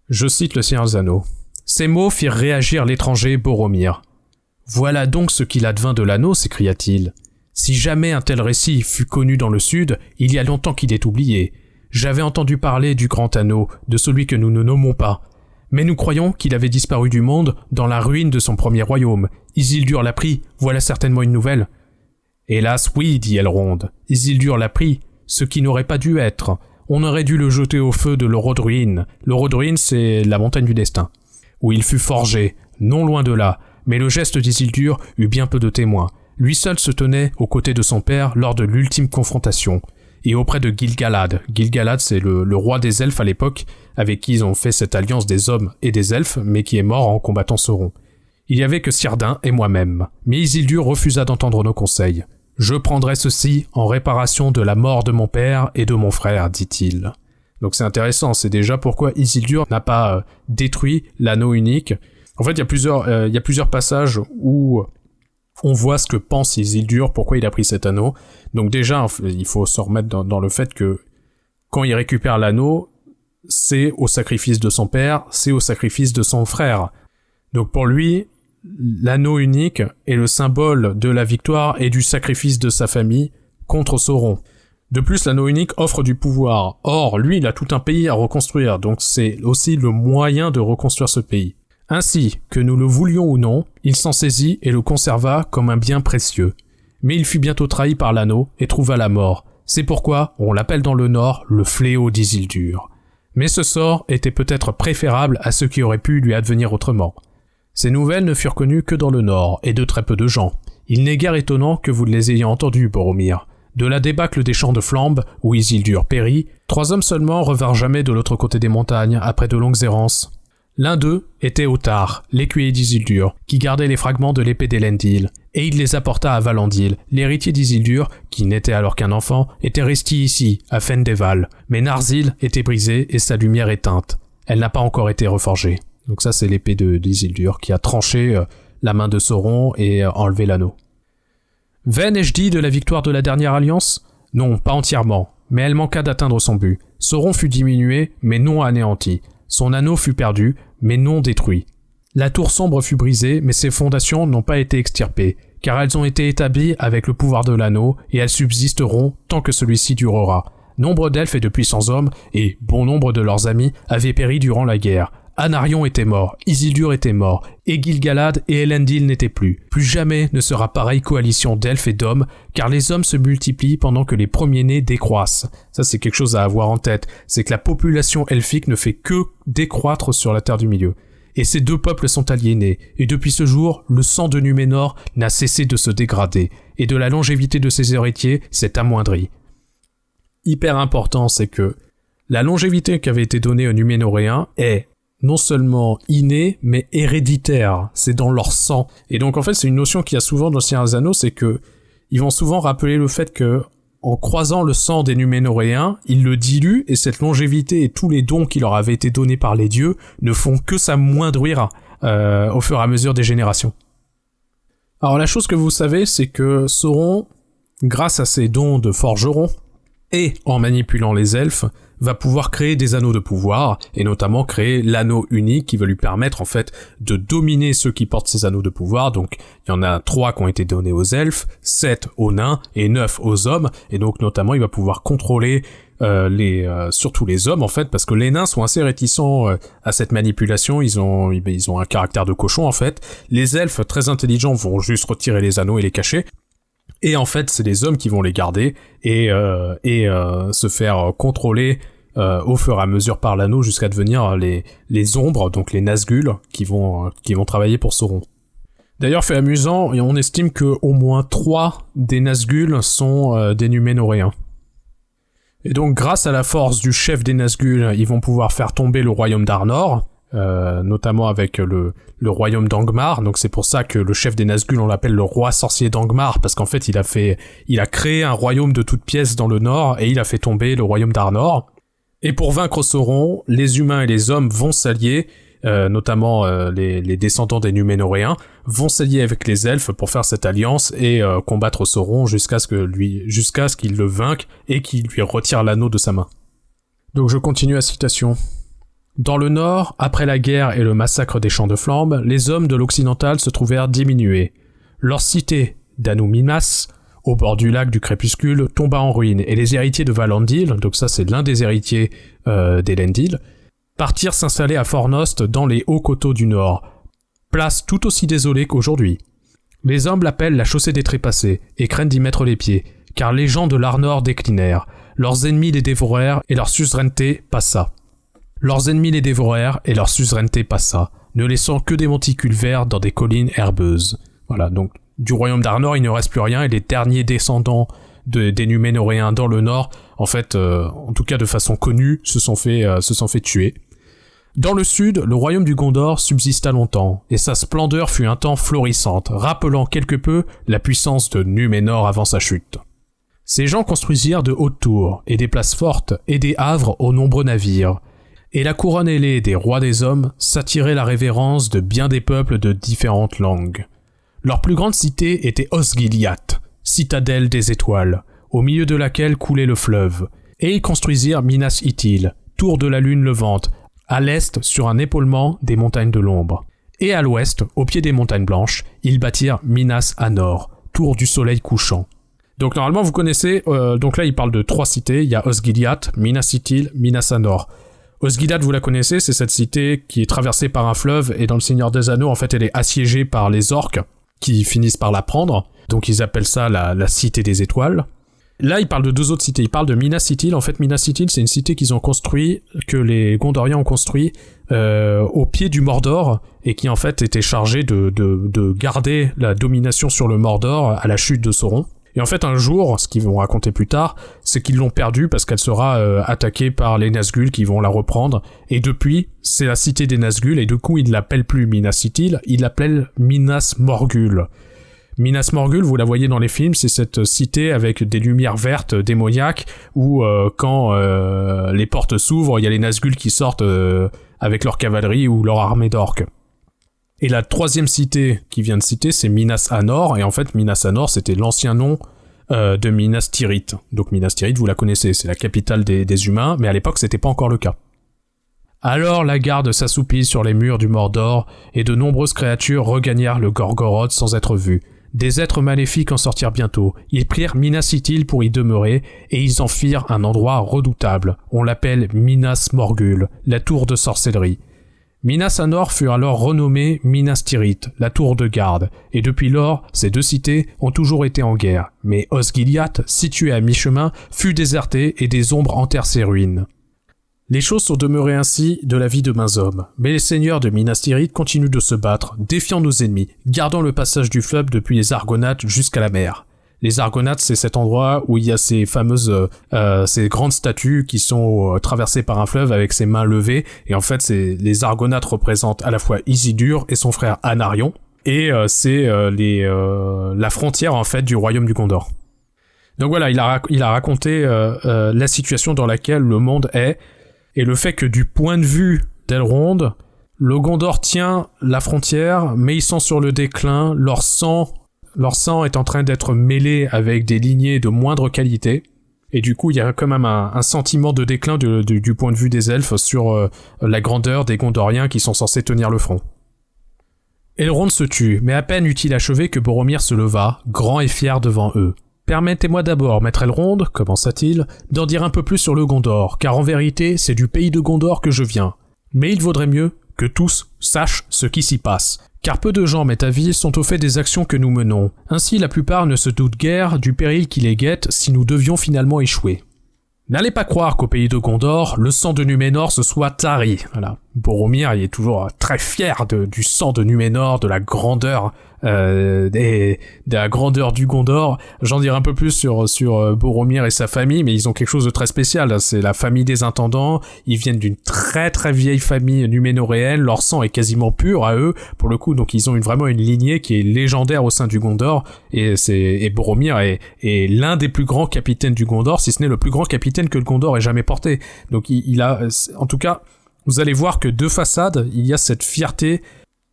[SPEAKER 1] Je cite le Seigneur des Anneaux. Ces mots firent réagir l'étranger Boromir. « Voilà donc ce qu'il advint de l'anneau, s'écria-t-il. Si jamais un tel récit fut connu dans le Sud, il y a longtemps qu'il est oublié. J'avais entendu parler du grand anneau, de celui que nous ne nommons pas. Mais nous croyons qu'il avait disparu du monde dans la ruine de son premier royaume. Isildur l'a pris, voilà certainement une nouvelle. » « Hélas, oui, dit Elrond. Isildur l'a pris, ce qui n'aurait pas dû être. On aurait dû le jeter au feu de l'Orodruin. L'Orodruin, c'est la montagne du destin. Où il fut forgé, non loin de là. Mais le geste d'Isildur eut bien peu de témoins. Lui seul se tenait aux côtés de son père lors de l'ultime confrontation. Et auprès de Gil-galad. Gil-galad, c'est le roi des elfes à l'époque, avec qui ils ont fait cette alliance des hommes et des elfes, mais qui est mort en combattant Sauron. Il y avait que Círdan et moi-même. Mais Isildur refusa d'entendre nos conseils. « Je prendrai ceci en réparation de la mort de mon père et de mon frère, dit-il. » Donc c'est intéressant, c'est déjà pourquoi Isildur n'a pas détruit l'anneau unique. En fait, il y a plusieurs passages où on voit ce que pense Isildur, pourquoi il a pris cet anneau. Donc déjà, il faut se remettre dans le fait que quand il récupère l'anneau, c'est au sacrifice de son père, c'est au sacrifice de son frère. Donc pour lui, l'anneau unique est le symbole de la victoire et du sacrifice de sa famille contre Sauron. De plus, l'anneau unique offre du pouvoir. Or, lui, il a tout un pays à reconstruire, donc c'est aussi le moyen de reconstruire ce pays. Ainsi, que nous le voulions ou non, il s'en saisit et le conserva comme un bien précieux. Mais il fut bientôt trahi par l'anneau et trouva la mort. C'est pourquoi on l'appelle dans le Nord le fléau d'Isildur. Mais ce sort était peut-être préférable à ce qui aurait pu lui advenir autrement. Ces nouvelles ne furent connues que dans le Nord, et de très peu de gens. Il n'est guère étonnant que vous ne les ayez entendues, Boromir. De la débâcle des champs de Flambe, où Isildur périt, 3 hommes seulement revinrent jamais de l'autre côté des montagnes, après de longues errances. L'un d'eux était Othar, l'écuyer d'Isildur, qui gardait les fragments de l'épée d'Elendil, et il les apporta à Valandil. L'héritier d'Isildur, qui n'était alors qu'un enfant, était resté ici, à Fendeval, mais Narsil était brisée et sa lumière éteinte. Elle n'a pas encore été reforgée. Donc ça, c'est l'épée d'Isildur qui a tranché la main de Sauron et enlevé l'anneau. Vaine ai-je dit de la victoire de la dernière alliance ? Non, pas entièrement, mais elle manqua d'atteindre son but. Sauron fut diminué, mais non anéanti. Son anneau fut perdu, mais non détruit. La tour sombre fut brisée, mais ses fondations n'ont pas été extirpées, car elles ont été établies avec le pouvoir de l'anneau, et elles subsisteront tant que celui-ci durera. Nombre d'elfes et de puissants hommes, et bon nombre de leurs amis, avaient péri durant la guerre. Anarion était mort, Isildur était mort, et Gil-galad et Elendil n'étaient plus. Plus jamais ne sera pareille coalition d'elfes et d'hommes, car les hommes se multiplient pendant que les premiers-nés décroissent. Ça, c'est quelque chose à avoir en tête, c'est que la population elfique ne fait que décroître sur la Terre du Milieu. Et ces deux peuples sont aliénés, et depuis ce jour, le sang de Núménor n'a cessé de se dégrader, et de la longévité de ses héritiers s'est amoindrie. Hyper important, c'est que la longévité qui avait été donnée aux Núménoréens est non seulement innée, mais héréditaire. C'est dans leur sang. Et donc, en fait, c'est une notion qu'il y a souvent dans le Seigneur des Anneaux, c'est que ils vont souvent rappeler le fait que, en croisant le sang des Núménoréens, ils le diluent, et cette longévité et tous les dons qui leur avaient été donnés par les dieux ne font que s'amoindrir au fur et à mesure des générations. Alors, la chose que vous savez, c'est que Sauron, grâce à ses dons de forgeron, et en manipulant les elfes, va pouvoir créer des anneaux de pouvoir, et notamment créer l'anneau unique qui va lui permettre en fait de dominer ceux qui portent ces anneaux de pouvoir. Donc il y en a 3 qui ont été donnés aux elfes, 7 aux nains et 9 aux hommes, et donc notamment il va pouvoir contrôler surtout les hommes en fait, parce que les nains sont assez réticents à cette manipulation, ils ont un caractère de cochon en fait. Les elfes très intelligents vont juste retirer les anneaux et les cacher. Et en fait, c'est les hommes qui vont les garder et se faire contrôler au fur et à mesure par l'anneau jusqu'à devenir les ombres, donc les Nazgûl, qui vont travailler pour Sauron. D'ailleurs, fait amusant, et on estime que au moins 3 des Nazgûl sont des Núménoréens. Et donc, grâce à la force du chef des Nazgûl, ils vont pouvoir faire tomber le royaume d'Arnor, notamment avec le royaume d'Angmar. Donc c'est pour ça que le chef des Nazgûl, on l'appelle le roi sorcier d'Angmar, parce qu'en fait il a créé un royaume de toutes pièces dans le nord, et il a fait tomber le royaume d'Arnor. Et pour vaincre Sauron, les humains et les hommes vont s'allier, notamment les descendants des Núménoréens, vont s'allier avec les elfes pour faire cette alliance et combattre Sauron jusqu'à ce qu'il le vainque et qu'il lui retire l'anneau de sa main. Donc je continue la citation. Dans le nord, après la guerre et le massacre des Champs de Flammes, les hommes de l'occidental se trouvèrent diminués. Leur cité d'Anúminas, au bord du lac du crépuscule, tomba en ruine, et les héritiers de Valandil, donc ça c'est l'un des héritiers d'Elendil, partirent s'installer à Fornost dans les hauts coteaux du nord, place tout aussi désolée qu'aujourd'hui. Les hommes l'appellent la chaussée des trépassés, et craignent d'y mettre les pieds, car les gens de l'Arnor déclinèrent, leurs ennemis les dévorèrent, et leur suzeraineté passa. Ne laissant que des monticules verts dans des collines herbeuses. Voilà, donc du royaume d'Arnor, il ne reste plus rien, et les derniers descendants des Numénoréens dans le nord, en fait, en tout cas de façon connue, se sont fait tuer. Dans le sud, le royaume du Gondor subsista longtemps, et sa splendeur fut un temps florissante, rappelant quelque peu la puissance de Numénor avant sa chute. Ces gens construisirent de hautes tours, et des places fortes, et des havres aux nombreux navires, et la couronne ailée des rois des hommes s'attirait la révérence de bien des peuples de différentes langues. Leur plus grande cité était Osgiliath, citadelle des étoiles, au milieu de laquelle coulait le fleuve, et ils construisirent Minas Ithil, tour de la lune levante, à l'est sur un épaulement des montagnes de l'ombre. Et à l'ouest, au pied des montagnes blanches, ils bâtirent Minas Anor, tour du soleil couchant. Donc normalement vous connaissez, donc là il parle de 3 cités, il y a Osgiliath, Minas Ithil, Minas Anor. Osgiliath, vous la connaissez, c'est cette cité qui est traversée par un fleuve, et dans le Seigneur des Anneaux, en fait elle est assiégée par les orques, qui finissent par la prendre, donc ils appellent ça la cité des étoiles. Là, il parle de 2 autres cités, il parle de Minas Ithil. En fait, Minas Ithil, c'est une cité qu'ils ont construit, que les Gondoriens ont construit au pied du Mordor, et qui en fait était chargée de garder la domination sur le Mordor à la chute de Sauron. Et en fait, un jour, ce qu'ils vont raconter plus tard, c'est qu'ils l'ont perdue parce qu'elle sera attaquée par les Nazgûl qui vont la reprendre. Et depuis, c'est la cité des Nazgûl, et du coup, ils l'appellent plus Minas Ithil, ils l'appellent Minas Morgul. Minas Morgul, vous la voyez dans les films, c'est cette cité avec des lumières vertes démoniaques où quand les portes s'ouvrent, il y a les Nazgûl qui sortent avec leur cavalerie ou leur armée d'orques. Et la 3e cité qui vient de citer, c'est Minas Anor, et en fait Minas Anor c'était l'ancien nom de Minas Tirith. Donc Minas Tirith, vous la connaissez, c'est la capitale des humains, mais à l'époque c'était pas encore le cas. Alors la garde s'assoupit sur les murs du Mordor, et de nombreuses créatures regagnèrent le Gorgoroth sans être vues. Des êtres maléfiques en sortirent bientôt. Ils prirent Minas Ithil pour y demeurer, et ils en firent un endroit redoutable. On l'appelle Minas Morgul, la tour de sorcellerie. Minas Anor fut alors renommée Minas Tirith, la tour de garde, et depuis lors, ces 2 cités ont toujours été en guerre. Mais Osgiliath, située à mi-chemin, fut désertée et des ombres enterrent ses ruines. Les choses sont demeurées ainsi de la vie de mains hommes, mais les seigneurs de Minas Tirith continuent de se battre, défiant nos ennemis, gardant le passage du fleuve depuis les Argonates jusqu'à la mer. Les Argonates, c'est cet endroit où il y a ces fameuses, ces grandes statues qui sont traversées par un fleuve avec ses mains levées, et en fait, les Argonates représentent à la fois Isildur et son frère Anarion, et c'est la frontière en fait du royaume du Gondor. Donc voilà, il a raconté la situation dans laquelle le monde est, et le fait que du point de vue d'Elrond, le Gondor tient la frontière, mais ils sont sur le déclin, leur sang est en train d'être mêlé avec des lignées de moindre qualité, et du coup il y a quand même un sentiment de déclin du point de vue des elfes sur la grandeur des Gondoriens qui sont censés tenir le front. Elrond se tut, mais à peine eut-il achevé que Boromir se leva, grand et fier devant eux. « Permettez-moi d'abord, maître Elrond, commença-t-il, d'en dire un peu plus sur le Gondor, car en vérité, c'est du pays de Gondor que je viens. Mais il vaudrait mieux que tous sachent ce qui s'y passe, car peu de gens, m'est avis, sont au fait des actions que nous menons. Ainsi, la plupart ne se doutent guère du péril qui les guette si nous devions finalement échouer. N'allez pas croire qu'au pays de Gondor, le sang de Numénor se soit tari. » Voilà. Boromir, il est toujours très fier du sang de Numénor, de la grandeur de la grandeur du Gondor. J'en dirai un peu plus sur Boromir et sa famille, mais ils ont quelque chose de très spécial. C'est la famille des intendants. Ils viennent d'une très très vieille famille numénoréenne. Leur sang est quasiment pur à eux, pour le coup. Donc ils ont vraiment une lignée qui est légendaire au sein du Gondor. Et Boromir est l'un des plus grands capitaines du Gondor, si ce n'est le plus grand capitaine que le Gondor ait jamais porté. Donc il a, en tout cas, vous allez voir que de façade, il y a cette fierté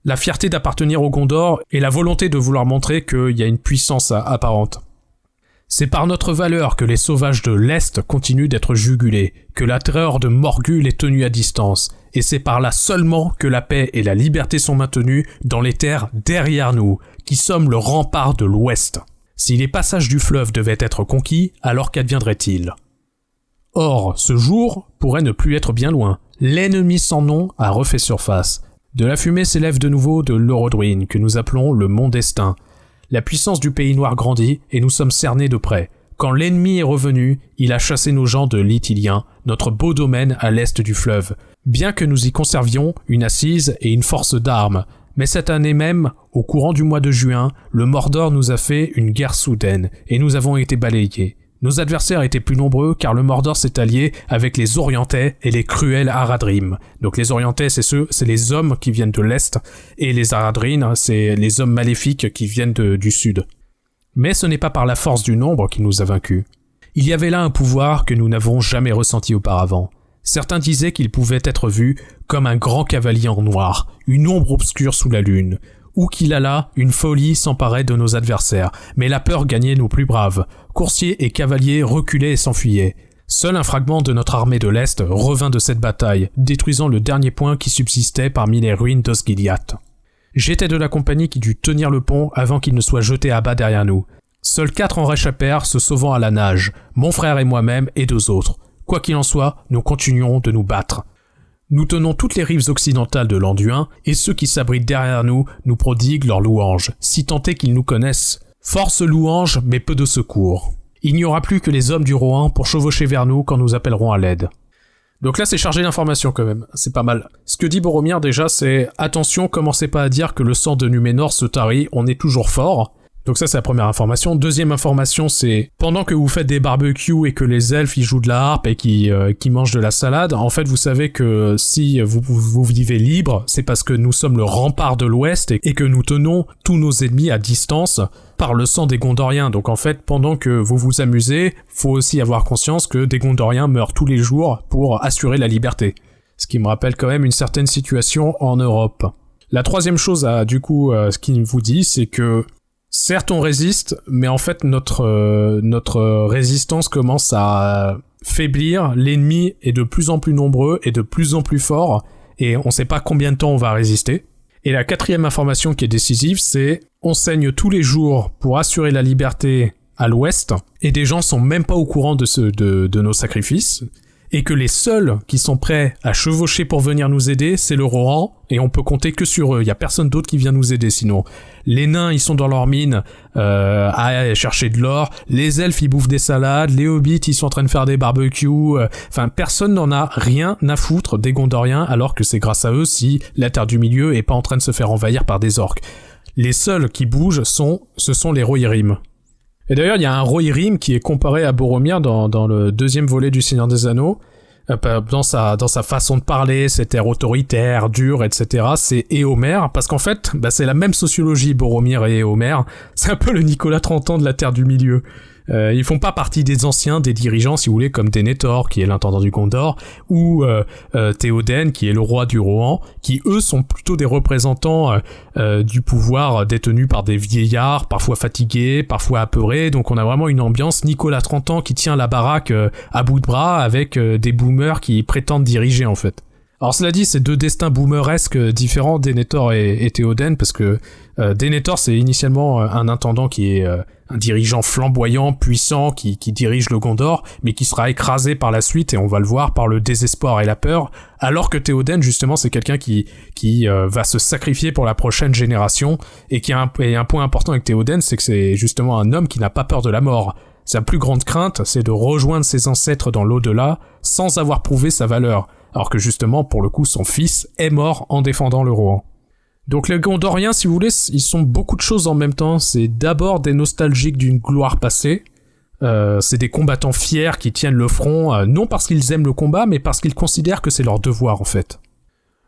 [SPEAKER 1] la fierté d'appartenir au Gondor et la volonté de vouloir montrer qu'il y a une puissance apparente. C'est par notre valeur que les sauvages de l'Est continuent d'être jugulés, que la terreur de Morgul est tenue à distance, et c'est par là seulement que la paix et la liberté sont maintenues dans les terres derrière nous, qui sommes le rempart de l'Ouest. Si les passages du fleuve devaient être conquis, alors qu'adviendrait-il ? Or, ce jour pourrait ne plus être bien loin. L'ennemi sans nom a refait surface. De la fumée s'élève de nouveau de l'Orodruin, que nous appelons le Mont Destin. La puissance du Pays Noir grandit, et nous sommes cernés de près. Quand l'ennemi est revenu, il a chassé nos gens de l'Ithilien, notre beau domaine à l'est du fleuve, bien que nous y conservions une assise et une force d'armes. Mais cette année même, au courant du mois de juin, le Mordor nous a fait une guerre soudaine, et nous avons été balayés. Nos adversaires étaient plus nombreux car le Mordor s'est allié avec les Orientais et les cruels Haradrim. Donc les Orientais, c'est les hommes qui viennent de l'Est, et les Haradrim, c'est les hommes maléfiques qui viennent du Sud. Mais ce n'est pas par la force du nombre qui nous a vaincus. Il y avait là un pouvoir que nous n'avons jamais ressenti auparavant. Certains disaient qu'il pouvait être vu comme un grand cavalier en noir, une ombre obscure sous la lune. Où qu'il allât, une folie s'emparait de nos adversaires, mais la peur gagnait nos plus braves. Coursiers et cavaliers reculaient et s'enfuyaient. Seul un fragment de notre armée de l'Est revint de cette bataille, détruisant le dernier point qui subsistait parmi les ruines d'Osgiliath. J'étais de la compagnie qui dut tenir le pont avant qu'il ne soit jeté à bas derrière nous. Seuls 4 en réchappèrent, se sauvant à la nage, mon frère et moi-même et 2 autres. Quoi qu'il en soit, nous continuons de nous battre. Nous tenons toutes les rives occidentales de l'Anduin, et ceux qui s'abritent derrière nous nous prodiguent leurs louanges, si tant est qu'ils nous connaissent. Force louange, mais peu de secours. Il n'y aura plus que les hommes du Rohan pour chevaucher vers nous quand nous appellerons à l'aide. Donc là, c'est chargé d'informations quand même, c'est pas mal. Ce que dit Boromir déjà, c'est « Attention, commencez pas à dire que le sang de Númenor se tarit, on est toujours fort ». Donc ça, c'est la première information. Deuxième information, c'est pendant que vous faites des barbecues et que les elfes ils jouent de la harpe et qui mangent de la salade, en fait, vous savez que si vous vivez libre, c'est parce que nous sommes le rempart de l'Ouest et que nous tenons tous nos ennemis à distance par le sang des Gondoriens. Donc en fait, pendant que vous vous amusez, faut aussi avoir conscience que des Gondoriens meurent tous les jours pour assurer la liberté. Ce qui me rappelle quand même une certaine situation en Europe. La troisième chose, ce qu'il vous dit, c'est que certes, on résiste, mais en fait, notre résistance commence à faiblir. L'ennemi est de plus en plus nombreux et de plus en plus fort, et on sait pas combien de temps on va résister. Et la quatrième information qui est décisive, c'est on saigne tous les jours pour assurer la liberté à l'ouest, et des gens sont même pas au courant de nos sacrifices, et que les seuls qui sont prêts à chevaucher pour venir nous aider, c'est le Rohan, et on peut compter que sur eux, il y a personne d'autre qui vient nous aider sinon. Les nains, ils sont dans leurs mines à chercher de l'or, les elfes, ils bouffent des salades, les hobbits, ils sont en train de faire des barbecues, personne n'en a rien à foutre des Gondoriens, alors que c'est grâce à eux si la Terre du Milieu est pas en train de se faire envahir par des orques. Les seuls qui bougent, ce sont les Rohirrim. Et d'ailleurs, il y a un Rohirrim qui est comparé à Boromir dans le deuxième volet du Seigneur des Anneaux, dans sa façon de parler, cet air autoritaire, dur, etc. C'est Éomer, parce qu'en fait, c'est la même sociologie, Boromir et Éomer. C'est un peu le Nicolas 30 ans de la Terre du Milieu. Ils font pas partie des anciens, des dirigeants, si vous voulez, comme Denethor, qui est l'intendant du Gondor, ou Théoden, qui est le roi du Rohan, qui eux sont plutôt des représentants du pouvoir détenu par des vieillards, parfois fatigués, parfois apeurés. Donc on a vraiment une ambiance Nicolas 30 ans qui tient la baraque à bout de bras avec des boomers qui prétendent diriger en fait. Alors cela dit, c'est 2 destins boomeresques différents, Denethor et Théoden, parce que Denethor c'est initialement un intendant qui est un dirigeant flamboyant, puissant, qui dirige le Gondor, mais qui sera écrasé par la suite, et on va le voir, par le désespoir et la peur, alors que Théoden, justement, c'est quelqu'un qui va se sacrifier pour la prochaine génération, et un point important avec Théoden, c'est que c'est justement un homme qui n'a pas peur de la mort. Sa plus grande crainte, c'est de rejoindre ses ancêtres dans l'au-delà, sans avoir prouvé sa valeur, alors que justement, pour le coup, son fils est mort en défendant le Rohan. Donc les Gondoriens, si vous voulez, ils sont beaucoup de choses en même temps. C'est d'abord des nostalgiques d'une gloire passée. C'est des combattants fiers qui tiennent le front, non parce qu'ils aiment le combat, mais parce qu'ils considèrent que c'est leur devoir en fait.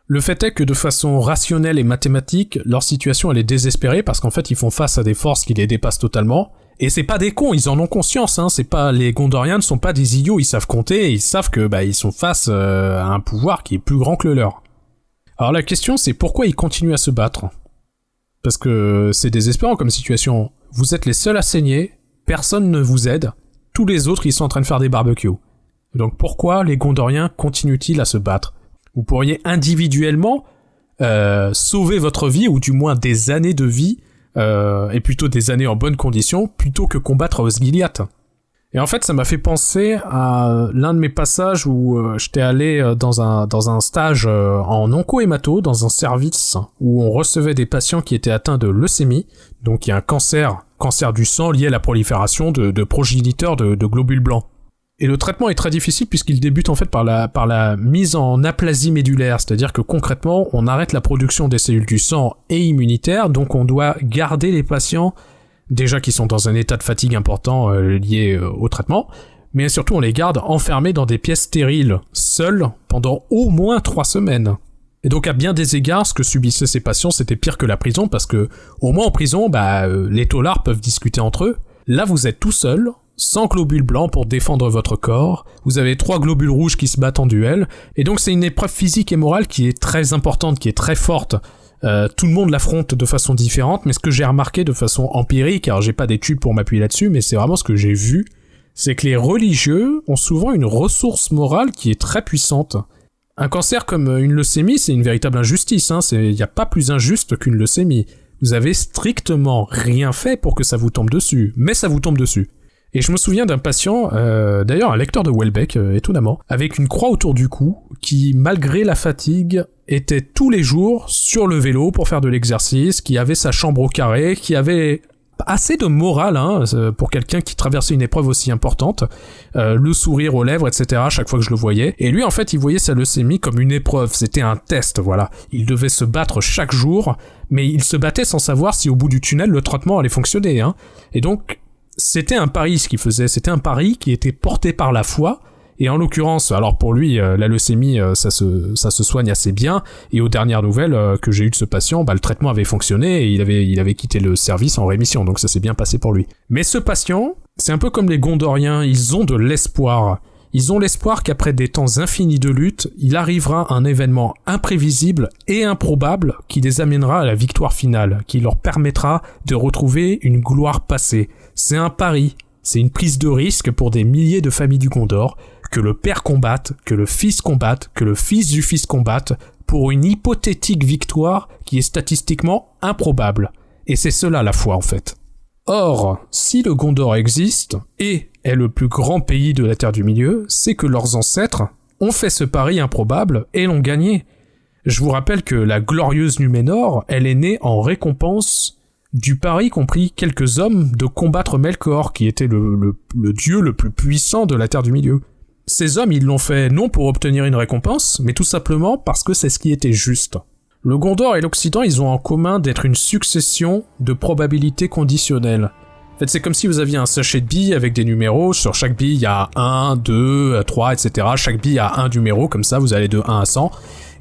[SPEAKER 1] Le fait est que de façon rationnelle et mathématique, leur situation elle est désespérée parce qu'en fait ils font face à des forces qui les dépassent totalement. Et c'est pas des cons, ils en ont conscience, hein. C'est pas, les Gondoriens ne sont pas des idiots, ils savent compter et ils savent que ils sont face à un pouvoir qui est plus grand que le leur. Alors la question c'est pourquoi ils continuent à se battre ? Parce que c'est désespérant comme situation. Vous êtes les seuls à saigner, personne ne vous aide, tous les autres ils sont en train de faire des barbecues. Donc pourquoi les Gondoriens continuent-ils à se battre ? Vous pourriez individuellement sauver votre vie, ou du moins des années de vie, et plutôt des années en bonnes conditions, plutôt que combattre Osgiliath. Et en fait, ça m'a fait penser à l'un de mes passages où j'étais allé dans un stage en onco-hémato, dans un service où on recevait des patients qui étaient atteints de leucémie, donc il y a un cancer du sang lié à la prolifération de progéniteurs de globules blancs. Et le traitement est très difficile puisqu'il débute en fait par la mise en aplasie médulaire, c'est-à-dire que concrètement, on arrête la production des cellules du sang et immunitaires, donc on doit garder les patients déjà qui sont dans un état de fatigue important lié au traitement, mais surtout on les garde enfermés dans des pièces stériles, seuls, pendant au moins 3 semaines. Et donc à bien des égards, ce que subissaient ces patients, c'était pire que la prison, parce que au moins en prison, les taulards peuvent discuter entre eux. Là vous êtes tout seul, sans globules blancs pour défendre votre corps, vous avez 3 globules rouges qui se battent en duel, et donc c'est une épreuve physique et morale qui est très importante, qui est très forte. Tout le monde l'affronte de façon différente, mais ce que j'ai remarqué de façon empirique, alors j'ai pas d'études pour m'appuyer là-dessus, mais c'est vraiment ce que j'ai vu, c'est que les religieux ont souvent une ressource morale qui est très puissante. Un cancer comme une leucémie, c'est une véritable injustice, il n'y a pas plus injuste qu'une leucémie. Vous avez strictement rien fait pour que ça vous tombe dessus, mais ça vous tombe dessus. Et je me souviens d'un patient, d'ailleurs un lecteur de Welbeck, étonnamment, avec une croix autour du cou, qui, malgré la fatigue, était tous les jours sur le vélo pour faire de l'exercice, qui avait sa chambre au carré, qui avait assez de morale pour quelqu'un qui traversait une épreuve aussi importante, le sourire aux lèvres, etc. chaque fois que je le voyais. Et lui, en fait, il voyait sa leucémie comme une épreuve, c'était un test, voilà. Il devait se battre chaque jour, mais il se battait sans savoir si au bout du tunnel, le traitement allait fonctionner. Et donc, c'était un pari ce qu'il faisait, c'était un pari qui était porté par la foi, et en l'occurrence, alors pour lui, la leucémie, ça se soigne assez bien, et aux dernières nouvelles que j'ai eues de ce patient, le traitement avait fonctionné, et il avait quitté le service en rémission, donc ça s'est bien passé pour lui. Mais ce patient, c'est un peu comme les Gondoriens, ils ont de l'espoir. Ils ont l'espoir qu'après des temps infinis de lutte, il arrivera un événement imprévisible et improbable qui les amènera à la victoire finale, qui leur permettra de retrouver une gloire passée. C'est un pari, c'est une prise de risque pour des milliers de familles du Gondor, que le père combatte, que le fils combatte, que le fils du fils combatte, pour une hypothétique victoire qui est statistiquement improbable. Et c'est cela la foi en fait. Or, si le Gondor existe, et est le plus grand pays de la Terre du Milieu, c'est que leurs ancêtres ont fait ce pari improbable et l'ont gagné. Je vous rappelle que la glorieuse Numénor, elle est née en récompense du pari qu'ont pris quelques hommes de combattre Melkor, qui était le dieu le plus puissant de la Terre du Milieu. Ces hommes, ils l'ont fait non pour obtenir une récompense, mais tout simplement parce que c'est ce qui était juste. Le Gondor et l'Occident, ils ont en commun d'être une succession de probabilités conditionnelles. En fait, c'est comme si vous aviez un sachet de billes avec des numéros, sur chaque bille, il y a 1, 2, 3, etc. Chaque bille a un numéro, comme ça, vous allez de 1 à 100.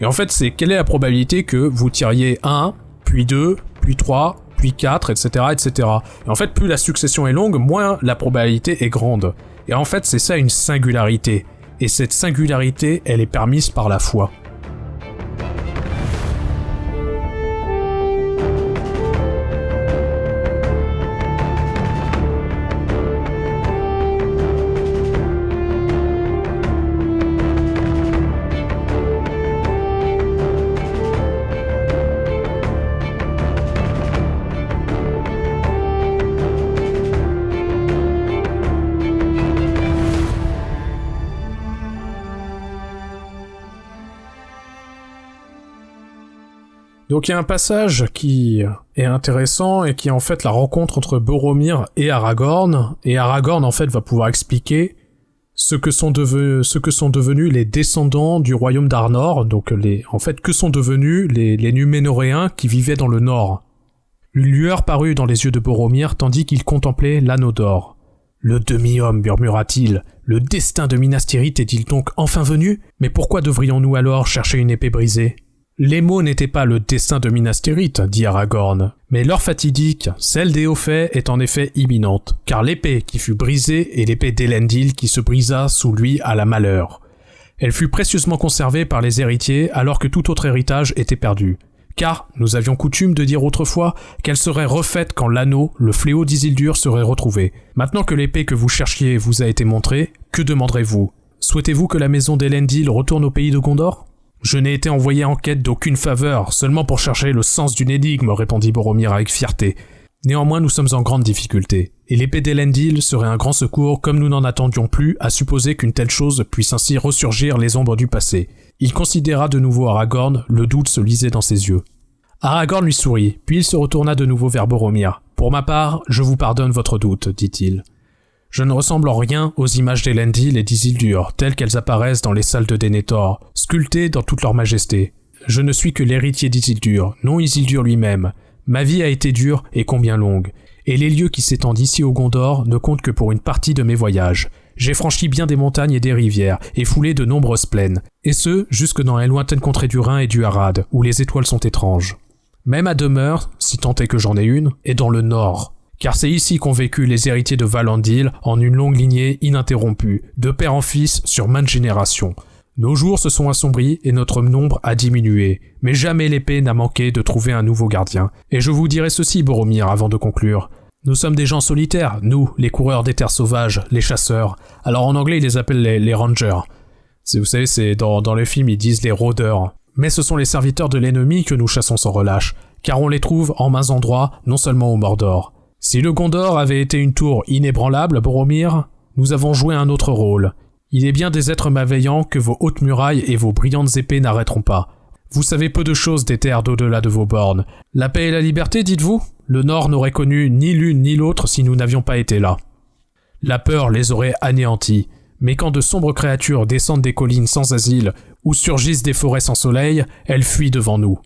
[SPEAKER 1] Et en fait, c'est quelle est la probabilité que vous tiriez 1, puis 2, puis 3, puis 4, etc., etc. Et en fait, plus la succession est longue, moins la probabilité est grande. Et en fait, c'est ça une singularité. Et cette singularité, elle est permise par la foi. Donc il y a un passage qui est intéressant et qui est en fait la rencontre entre Boromir et Aragorn en fait va pouvoir expliquer ce que sont devenus les descendants du royaume d'Arnor, donc que sont devenus les Numénoréens qui vivaient dans le nord. Une lueur parut dans les yeux de Boromir tandis qu'il contemplait l'anneau d'or. Le demi-homme, murmura-t-il, le destin de Minas Tirith est-il donc enfin venu ? Mais pourquoi devrions-nous alors chercher une épée brisée ? Les mots n'étaient pas le destin de Minas Tirith, dit Aragorn, mais l'heure fatidique, celle des hauts faits, est en effet imminente, car l'épée qui fut brisée est l'épée d'Elendil qui se brisa sous lui à la malheur. Elle fut précieusement conservée par les héritiers alors que tout autre héritage était perdu. Car nous avions coutume de dire autrefois qu'elle serait refaite quand l'anneau, le fléau d'Isildur, serait retrouvé. Maintenant que l'épée que vous cherchiez vous a été montrée, que demanderez-vous ? Souhaitez-vous que la maison d'Elendil retourne au pays de Gondor ? Je n'ai été envoyé en quête d'aucune faveur, seulement pour chercher le sens d'une énigme, répondit Boromir avec fierté. Néanmoins, nous sommes en grande difficulté, et l'épée d'Elendil serait un grand secours comme nous n'en attendions plus à supposer qu'une telle chose puisse ainsi ressurgir les ombres du passé. Il considéra de nouveau Aragorn, le doute se lisait dans ses yeux. Aragorn lui sourit, puis il se retourna de nouveau vers Boromir. « Pour ma part, je vous pardonne votre doute, dit-il. Je ne ressemble en rien aux images d'Elendil et d'Isildur, telles qu'elles apparaissent dans les salles de Denethor, sculptées dans toute leur majesté. Je ne suis que l'héritier d'Isildur, non Isildur lui-même. Ma vie a été dure et combien longue, et les lieux qui s'étendent ici au Gondor ne comptent que pour une partie de mes voyages. J'ai franchi bien des montagnes et des rivières, et foulé de nombreuses plaines, et ce, jusque dans les lointaines contrées du Rhin et du Harad, où les étoiles sont étranges. Même ma demeure, si tant est que j'en ai une, est dans le nord. Car c'est ici qu'ont vécu les héritiers de Valandil en une longue lignée ininterrompue, de père en fils sur maintes générations. Nos jours se sont assombris et notre nombre a diminué, mais jamais l'épée n'a manqué de trouver un nouveau gardien. Et je vous dirai ceci, Boromir, avant de conclure. Nous sommes des gens solitaires, nous, les coureurs des terres sauvages, les chasseurs. Alors en anglais, ils les appellent les rangers. Vous savez, c'est dans les films, ils disent les rôdeurs. Mais ce sont les serviteurs de l'ennemi que nous chassons sans relâche, car on les trouve en mains endroits, non seulement au Mordor. Si le Gondor avait été une tour inébranlable, Boromir, nous avons joué un autre rôle. Il est bien des êtres malveillants que vos hautes murailles et vos brillantes épées n'arrêteront pas. Vous savez peu de choses des terres d'au-delà de vos bornes. La paix et la liberté, dites-vous ? Le Nord n'aurait connu ni l'une ni l'autre si nous n'avions pas été là. La peur les aurait anéantis. Mais quand de sombres créatures descendent des collines sans asile ou surgissent des forêts sans soleil, elles fuient devant nous.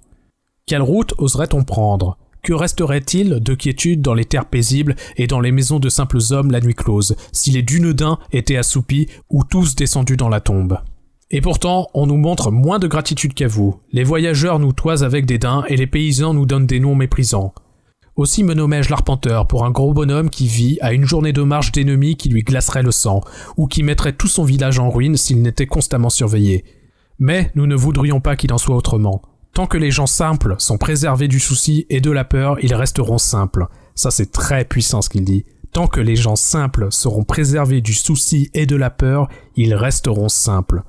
[SPEAKER 1] Quelle route oserait-on prendre ? Que resterait-il de quiétude dans les terres paisibles et dans les maisons de simples hommes la nuit close, si les Dunedains étaient assoupis ou tous descendus dans la tombe ? Et pourtant, on nous montre moins de gratitude qu'à vous. Les voyageurs nous toisent avec dédain et les paysans nous donnent des noms méprisants. Aussi me nommais-je l'arpenteur pour un gros bonhomme qui vit à une journée de marche d'ennemis qui lui glacerait le sang, ou qui mettrait tout son village en ruine s'il n'était constamment surveillé. Mais nous ne voudrions pas qu'il en soit autrement. Tant que les gens simples sont préservés du souci et de la peur, ils resteront simples. Ça, c'est très puissant ce qu'il dit. Tant que les gens simples seront préservés du souci et de la peur, ils resteront simples.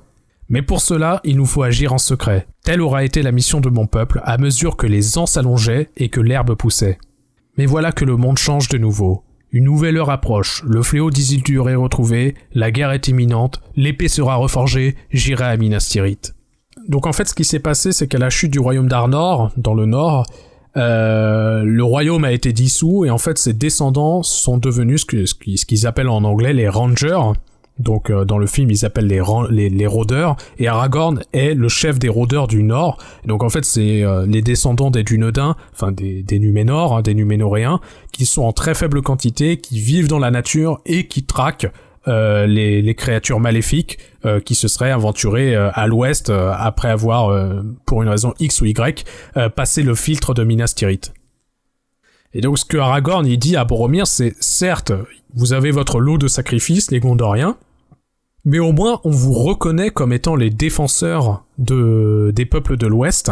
[SPEAKER 1] Mais pour cela, il nous faut agir en secret. Telle aura été la mission de mon peuple à mesure que les ans s'allongeaient et que l'herbe poussait. Mais voilà que le monde change de nouveau. Une nouvelle heure approche, le fléau d'Isildur est retrouvé, la guerre est imminente, l'épée sera reforgée, j'irai à Minas Tirith. Donc en fait, ce qui s'est passé, c'est qu'à la chute du royaume d'Arnor, dans le nord, le royaume a été dissous, et en fait, ses descendants sont devenus ce qu'ils appellent en anglais les Rangers. Donc dans le film, ils appellent les rôdeurs, et Aragorn est le chef des rôdeurs du Nord. Donc en fait, c'est les descendants des Dunedains, enfin des Numénors, hein, des Numénoréens, qui sont en très faible quantité, qui vivent dans la nature et qui traquent les créatures maléfiques qui se seraient aventurées à l'ouest après avoir, pour une raison X ou Y, passé le filtre de Minas Tirith. Et donc ce que Aragorn il dit à Boromir, c'est certes, vous avez votre lot de sacrifices, les Gondoriens, mais au moins on vous reconnaît comme étant les défenseurs des peuples de l'Ouest,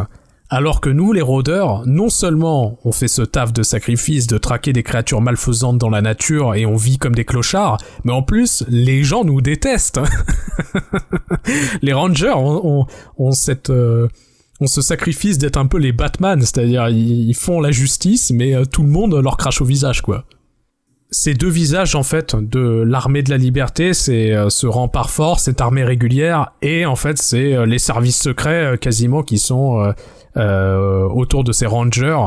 [SPEAKER 1] alors que nous, les rôdeurs, non seulement on fait ce taf de sacrifice, de traquer des créatures malfaisantes dans la nature et on vit comme des clochards, mais en plus, les gens nous détestent. Les rangers ont ce sacrifice d'être un peu les Batman, c'est-à-dire ils font la justice, mais tout le monde leur crache au visage, quoi. Ces deux visages, en fait, de l'armée de la liberté, c'est ce rempart fort, cette armée régulière, et en fait, c'est les services secrets quasiment qui sont autour de ces rangers,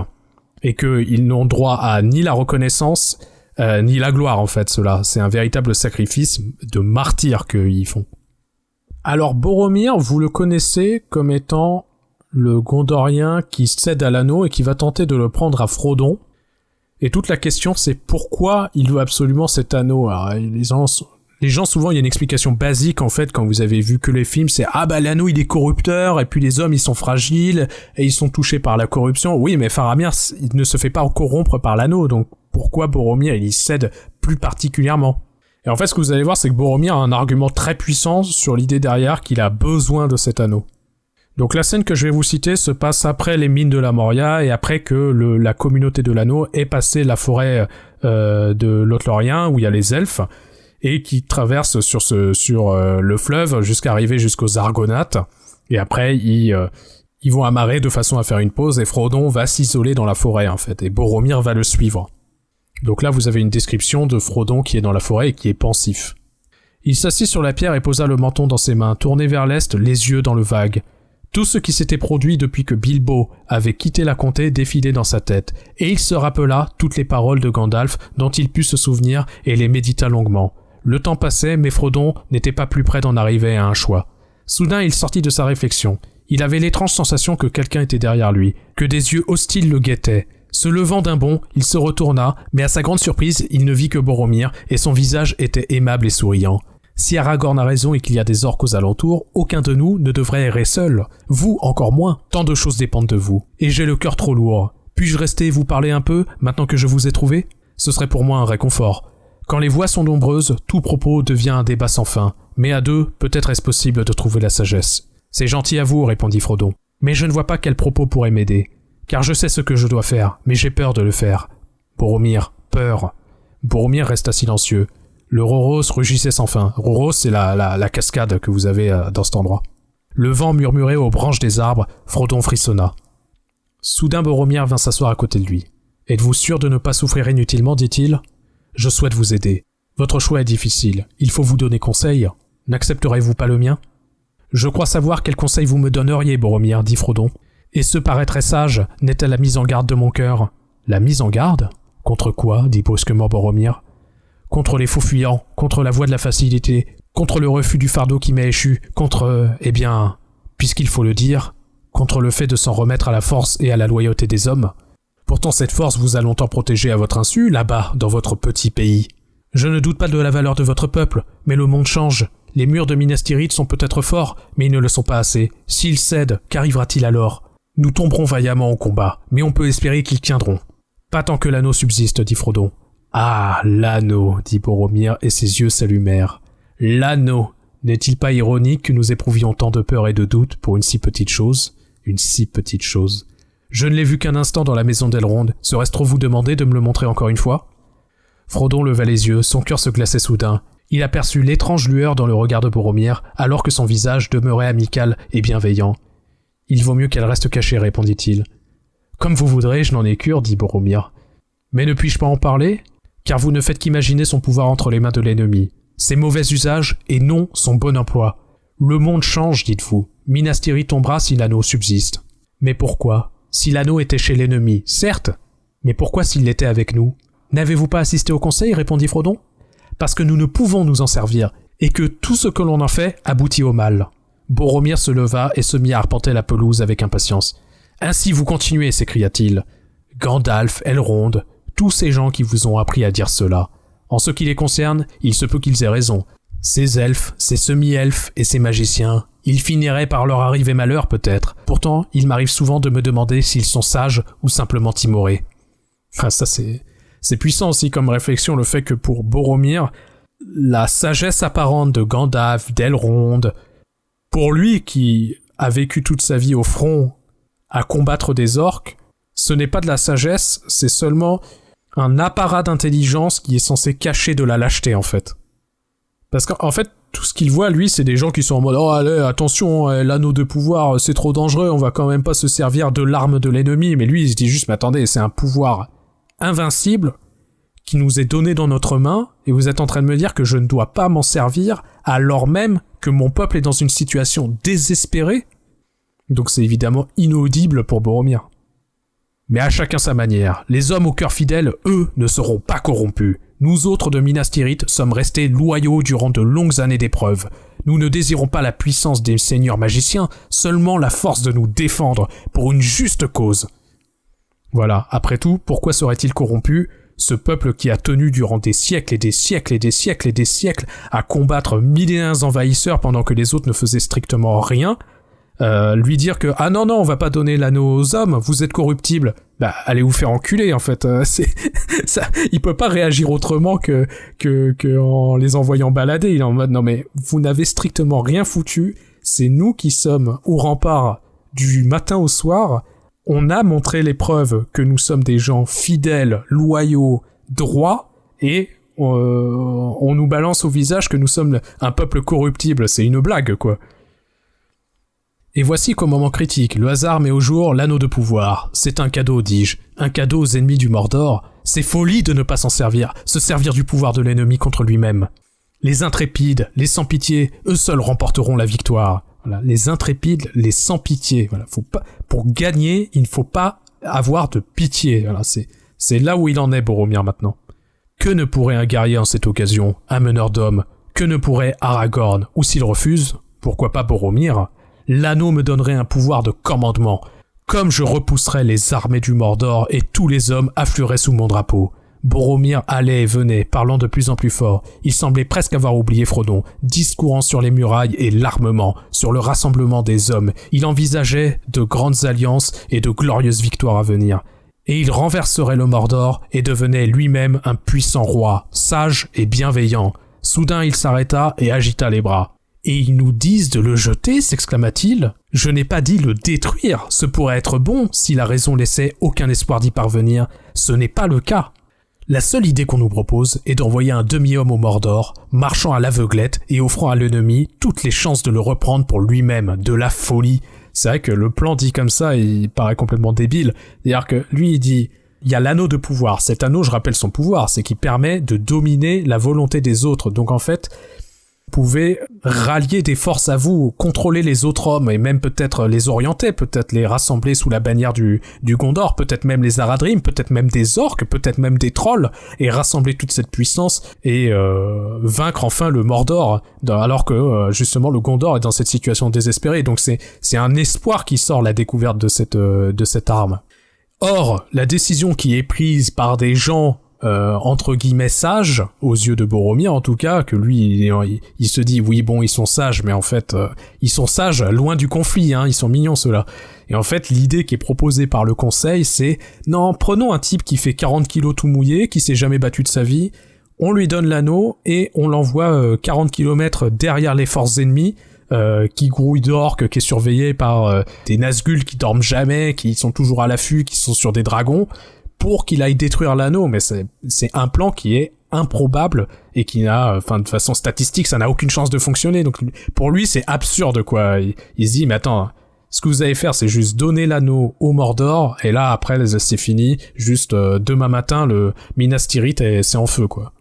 [SPEAKER 1] et qu'ils n'ont droit à ni la reconnaissance, ni la gloire, en fait, cela. C'est un véritable sacrifice de martyrs qu'ils font. Alors, Boromir, vous le connaissez comme étant le Gondorien qui cède à l'anneau et qui va tenter de le prendre à Frodon. Et toute la question, c'est pourquoi il veut absolument cet anneau. Alors, les gens, souvent, il y a une explication basique, en fait, quand vous avez vu que les films, c'est « Ah bah l'anneau, il est corrupteur, et puis les hommes, ils sont fragiles, et ils sont touchés par la corruption. » Oui, mais Faramir, il ne se fait pas corrompre par l'anneau, donc pourquoi Boromir, il y cède plus particulièrement ? Et en fait, ce que vous allez voir, c'est que Boromir a un argument très puissant sur l'idée derrière qu'il a besoin de cet anneau. Donc la scène que je vais vous citer se passe après les mines de la Moria et après que la communauté de l'anneau ait passé la forêt de Lothlórien où il y a les elfes et qui traversent sur le fleuve jusqu'à arriver jusqu'aux Argonates. Et après, ils vont amarrer de façon à faire une pause et Frodon va s'isoler dans la forêt en fait et Boromir va le suivre. Donc là, vous avez une description de Frodon qui est dans la forêt et qui est pensif. Il s'assit sur la pierre et posa le menton dans ses mains, tourné vers l'est, les yeux dans le vague. Tout ce qui s'était produit depuis que Bilbo avait quitté la comté défilait dans sa tête, et il se rappela toutes les paroles de Gandalf dont il put se souvenir et les médita longuement. Le temps passait, mais Frodon n'était pas plus près d'en arriver à un choix. Soudain, il sortit de sa réflexion. Il avait l'étrange sensation que quelqu'un était derrière lui, que des yeux hostiles le guettaient. Se levant d'un bond, il se retourna, mais à sa grande surprise, il ne vit que Boromir, et son visage était aimable et souriant. Si Aragorn a raison et qu'il y a des orques aux alentours, aucun de nous ne devrait errer seul. Vous, encore moins. Tant de choses dépendent de vous. Et j'ai le cœur trop lourd. Puis-je rester et vous parler un peu, maintenant que je vous ai trouvé ? Ce serait pour moi un réconfort. Quand les voix sont nombreuses, tout propos devient un débat sans fin. Mais à deux, peut-être est-ce possible de trouver la sagesse. C'est gentil à vous, répondit Frodon. Mais je ne vois pas quel propos pourrait m'aider. Car je sais ce que je dois faire, mais j'ai peur de le faire. Boromir, peur. Boromir resta silencieux. Le Rhoros rugissait sans fin. Rhoros, c'est la cascade que vous avez dans cet endroit. Le vent murmurait aux branches des arbres, Frodon frissonna. Soudain Boromir vint s'asseoir à côté de lui. « Êtes-vous sûr de ne pas souffrir inutilement ?» dit-il. « Je souhaite vous aider. Votre choix est difficile. Il faut vous donner conseil. N'accepterez-vous pas le mien ?»« Je crois savoir quel conseil vous me donneriez, Boromir, » dit Frodon. « Et ce paraîtrait sage, n'est-elle la mise en garde de mon cœur ?»« La mise en garde ? Contre quoi ?» dit brusquement Boromir. Contre les faux fuyants, contre la voie de la facilité, contre le refus du fardeau qui m'est échu, contre, puisqu'il faut le dire, contre le fait de s'en remettre à la force et à la loyauté des hommes. Pourtant cette force vous a longtemps protégé à votre insu, là-bas, dans votre petit pays. Je ne doute pas de la valeur de votre peuple, mais le monde change. Les murs de Minas Tirith sont peut-être forts, mais ils ne le sont pas assez. S'ils cèdent, qu'arrivera-t-il alors ? Nous tomberons vaillamment au combat, mais on peut espérer qu'ils tiendront. Pas tant que l'anneau subsiste, dit Frodon. Ah, l'anneau, dit Boromir, et ses yeux s'allumèrent. L'anneau. N'est-il pas ironique que nous éprouvions tant de peur et de doute pour une si petite chose ? Une si petite chose. Je ne l'ai vu qu'un instant dans la maison d'Elrond. Serait-ce trop vous demander de me le montrer encore une fois ? Frodon leva les yeux, son cœur se glaçait soudain. Il aperçut l'étrange lueur dans le regard de Boromir, alors que son visage demeurait amical et bienveillant. « Il vaut mieux qu'elle reste cachée, répondit-il. « Comme vous voudrez, je n'en ai cure, dit Boromir. Mais ne puis-je pas en parler ? Car vous ne faites qu'imaginer son pouvoir entre les mains de l'ennemi. Ses mauvais usages et non son bon emploi. Le monde change, dites-vous. Minas Tirith tombera si l'anneau subsiste. Mais pourquoi ? Si l'anneau était chez l'ennemi, certes. Mais pourquoi s'il l'était avec nous ? N'avez-vous pas assisté au conseil ? Répondit Frodon. Parce que nous ne pouvons nous en servir, et que tout ce que l'on en fait aboutit au mal. Boromir se leva et se mit à arpenter la pelouse avec impatience. Ainsi vous continuez, s'écria-t-il. Gandalf, Elrond, tous ces gens qui vous ont appris à dire cela. En ce qui les concerne, il se peut qu'ils aient raison. Ces elfes, ces semi-elfes et ces magiciens, ils finiraient par leur arriver malheur peut-être. Pourtant, il m'arrive souvent de me demander s'ils sont sages ou simplement timorés. Ah, ça c'est puissant aussi comme réflexion, le fait que pour Boromir, la sagesse apparente de Gandalf, d'Elrond, pour lui qui a vécu toute sa vie au front à combattre des orques, ce n'est pas de la sagesse, c'est seulement un apparat d'intelligence qui est censé cacher de la lâcheté en fait. Parce qu'en fait, tout ce qu'il voit, lui, c'est des gens qui sont en mode « Oh, allez, attention, l'anneau de pouvoir, c'est trop dangereux, on va quand même pas se servir de l'arme de l'ennemi. » Mais lui, il se dit juste « Mais attendez, c'est un pouvoir invincible qui nous est donné dans notre main, et vous êtes en train de me dire que je ne dois pas m'en servir alors même que mon peuple est dans une situation désespérée ?» Donc c'est évidemment inaudible pour Boromir. Mais à chacun sa manière. Les hommes au cœur fidèle, eux, ne seront pas corrompus. Nous autres de Minas Tirith sommes restés loyaux durant de longues années d'épreuves. Nous ne désirons pas la puissance des seigneurs magiciens, seulement la force de nous défendre pour une juste cause. Voilà, après tout, pourquoi serait-il corrompu, ce peuple qui a tenu durant des siècles et des siècles et des siècles et des siècles à combattre 1001 envahisseurs pendant que les autres ne faisaient strictement rien, lui dire que ah non on va pas donner l'anneau aux hommes, vous êtes corruptibles, bah allez vous faire enculer en fait. C'est ça, il peut pas réagir autrement que en les envoyant balader. Il est en mode non mais vous n'avez strictement rien foutu, c'est nous qui sommes au rempart du matin au soir. On a montré les preuves que nous sommes des gens fidèles, loyaux, droits, et on nous balance au visage que nous sommes un peuple corruptible. C'est une blague, quoi. Et voici qu'au moment critique, le hasard met au jour l'anneau de pouvoir. C'est un cadeau, dis-je. Un cadeau aux ennemis du Mordor. C'est folie de ne pas s'en servir, se servir du pouvoir de l'ennemi contre lui-même. Les intrépides, les sans pitié, eux seuls remporteront la victoire. Voilà, les intrépides, les sans pitié. Voilà, faut pas, pour gagner, il ne faut pas avoir de pitié. Voilà, c'est là où il en est, Boromir, maintenant. Que ne pourrait un guerrier en cette occasion, un meneur d'hommes? Que ne pourrait Aragorn? Ou s'il refuse, pourquoi pas Boromir? L'anneau me donnerait un pouvoir de commandement. Comme je repousserais les armées du Mordor et tous les hommes afflueraient sous mon drapeau. Boromir allait et venait, parlant de plus en plus fort. Il semblait presque avoir oublié Frodon, discourant sur les murailles et l'armement, sur le rassemblement des hommes. Il envisageait de grandes alliances et de glorieuses victoires à venir. Et il renverserait le Mordor et devenait lui-même un puissant roi, sage et bienveillant. Soudain il s'arrêta et agita les bras. « Et ils nous disent de le jeter ?» s'exclama-t-il. « Je n'ai pas dit le détruire, ce pourrait être bon si la raison laissait aucun espoir d'y parvenir. Ce n'est pas le cas. » La seule idée qu'on nous propose est d'envoyer un demi-homme au Mordor, marchant à l'aveuglette et offrant à l'ennemi toutes les chances de le reprendre pour lui-même, de la folie. C'est vrai que le plan dit comme ça, il paraît complètement débile. C'est-à-dire que lui, il dit, il y a l'anneau de pouvoir. Cet anneau, je rappelle son pouvoir, c'est qu'il permet de dominer la volonté des autres. Donc en fait, vous pouvez rallier des forces à vous, contrôler les autres hommes et même peut-être les orienter, peut-être les rassembler sous la bannière du Gondor, peut-être même les Aradrim, peut-être même des orques, peut-être même des trolls, et rassembler toute cette puissance et vaincre enfin le Mordor, alors que justement le Gondor est dans cette situation désespérée. Donc c'est un espoir qui sort, la découverte de cette arme. Or, la décision qui est prise par des gens entre guillemets sages, aux yeux de Boromir en tout cas, que lui il se dit oui bon ils sont sages, mais en fait ils sont sages loin du conflit, hein, ils sont mignons ceux-là. Et en fait l'idée qui est proposée par le conseil c'est non, prenons un type qui fait 40 kilos tout mouillé, qui s'est jamais battu de sa vie, on lui donne l'anneau et on l'envoie 40 kilomètres derrière les forces ennemies, qui grouille d'orques, qui est surveillé par des Nazgûl qui dorment jamais, qui sont toujours à l'affût, qui sont sur des dragons, pour qu'il aille détruire l'anneau. Mais c'est un plan qui est improbable et qui n'a, de façon statistique, ça n'a aucune chance de fonctionner. Donc pour lui, c'est absurde, quoi. Il se dit, mais attends, ce que vous allez faire, c'est juste donner l'anneau au Mordor, et là, après, c'est fini. Juste demain matin, le Minas Tirith, c'est en feu, quoi.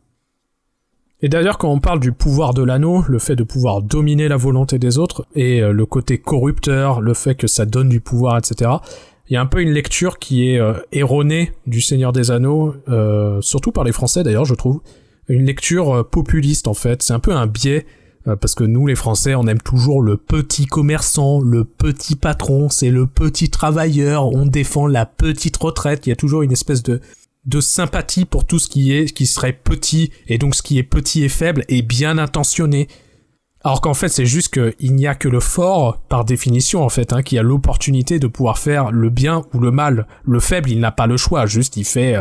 [SPEAKER 1] Et d'ailleurs, quand on parle du pouvoir de l'anneau, le fait de pouvoir dominer la volonté des autres, et le côté corrupteur, le fait que ça donne du pouvoir, etc., il y a un peu une lecture qui est erronée du Seigneur des Anneaux, surtout par les Français d'ailleurs, je trouve. Une lecture populiste, en fait. C'est un peu un biais, parce que nous, les Français, on aime toujours le petit commerçant, le petit patron, c'est le petit travailleur, on défend la petite retraite. Il y a toujours une espèce de sympathie pour tout ce qui serait petit, et donc ce qui est petit et faible est bien intentionné. Alors qu'en fait, c'est juste qu'il n'y a que le fort, par définition, en fait, qui a l'opportunité de pouvoir faire le bien ou le mal. Le faible, il n'a pas le choix, juste il fait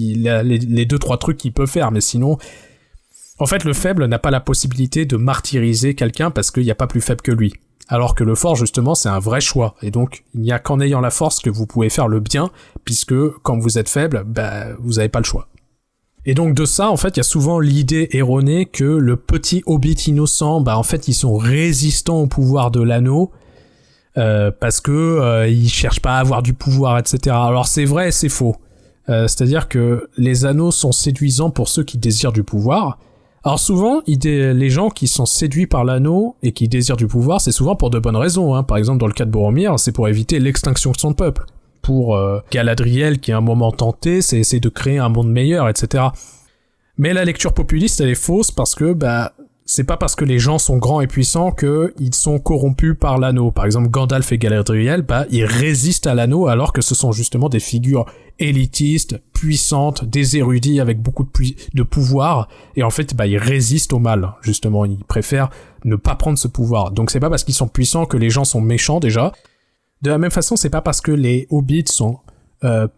[SPEAKER 1] les 2-3 trucs qu'il peut faire, mais sinon, en fait, le faible n'a pas la possibilité de martyriser quelqu'un parce qu'il n'y a pas plus faible que lui. Alors que le fort, justement, c'est un vrai choix. Et donc, il n'y a qu'en ayant la force que vous pouvez faire le bien, puisque quand vous êtes faible, vous n'avez pas le choix. Et donc de ça, en fait, il y a souvent l'idée erronée que le petit hobbit innocent, en fait, ils sont résistants au pouvoir de l'anneau, parce que ils cherchent pas à avoir du pouvoir, etc. Alors c'est vrai et c'est faux. C'est-à-dire que les anneaux sont séduisants pour ceux qui désirent du pouvoir. Alors souvent, les gens qui sont séduits par l'anneau et qui désirent du pouvoir, c'est souvent pour de bonnes raisons. Par exemple, dans le cas de Boromir, c'est pour éviter l'extinction de son peuple. Pour Galadriel, qui à un moment tenté, c'est essayer de créer un monde meilleur, etc. Mais la lecture populiste, elle est fausse parce que c'est pas parce que les gens sont grands et puissants qu'ils sont corrompus par l'anneau. Par exemple, Gandalf et Galadriel, ils résistent à l'anneau alors que ce sont justement des figures élitistes, puissantes, des érudits avec beaucoup de pouvoir, et en fait, ils résistent au mal, justement. Ils préfèrent ne pas prendre ce pouvoir. Donc c'est pas parce qu'ils sont puissants que les gens sont méchants, déjà. De la même façon, c'est pas parce que les hobbits sont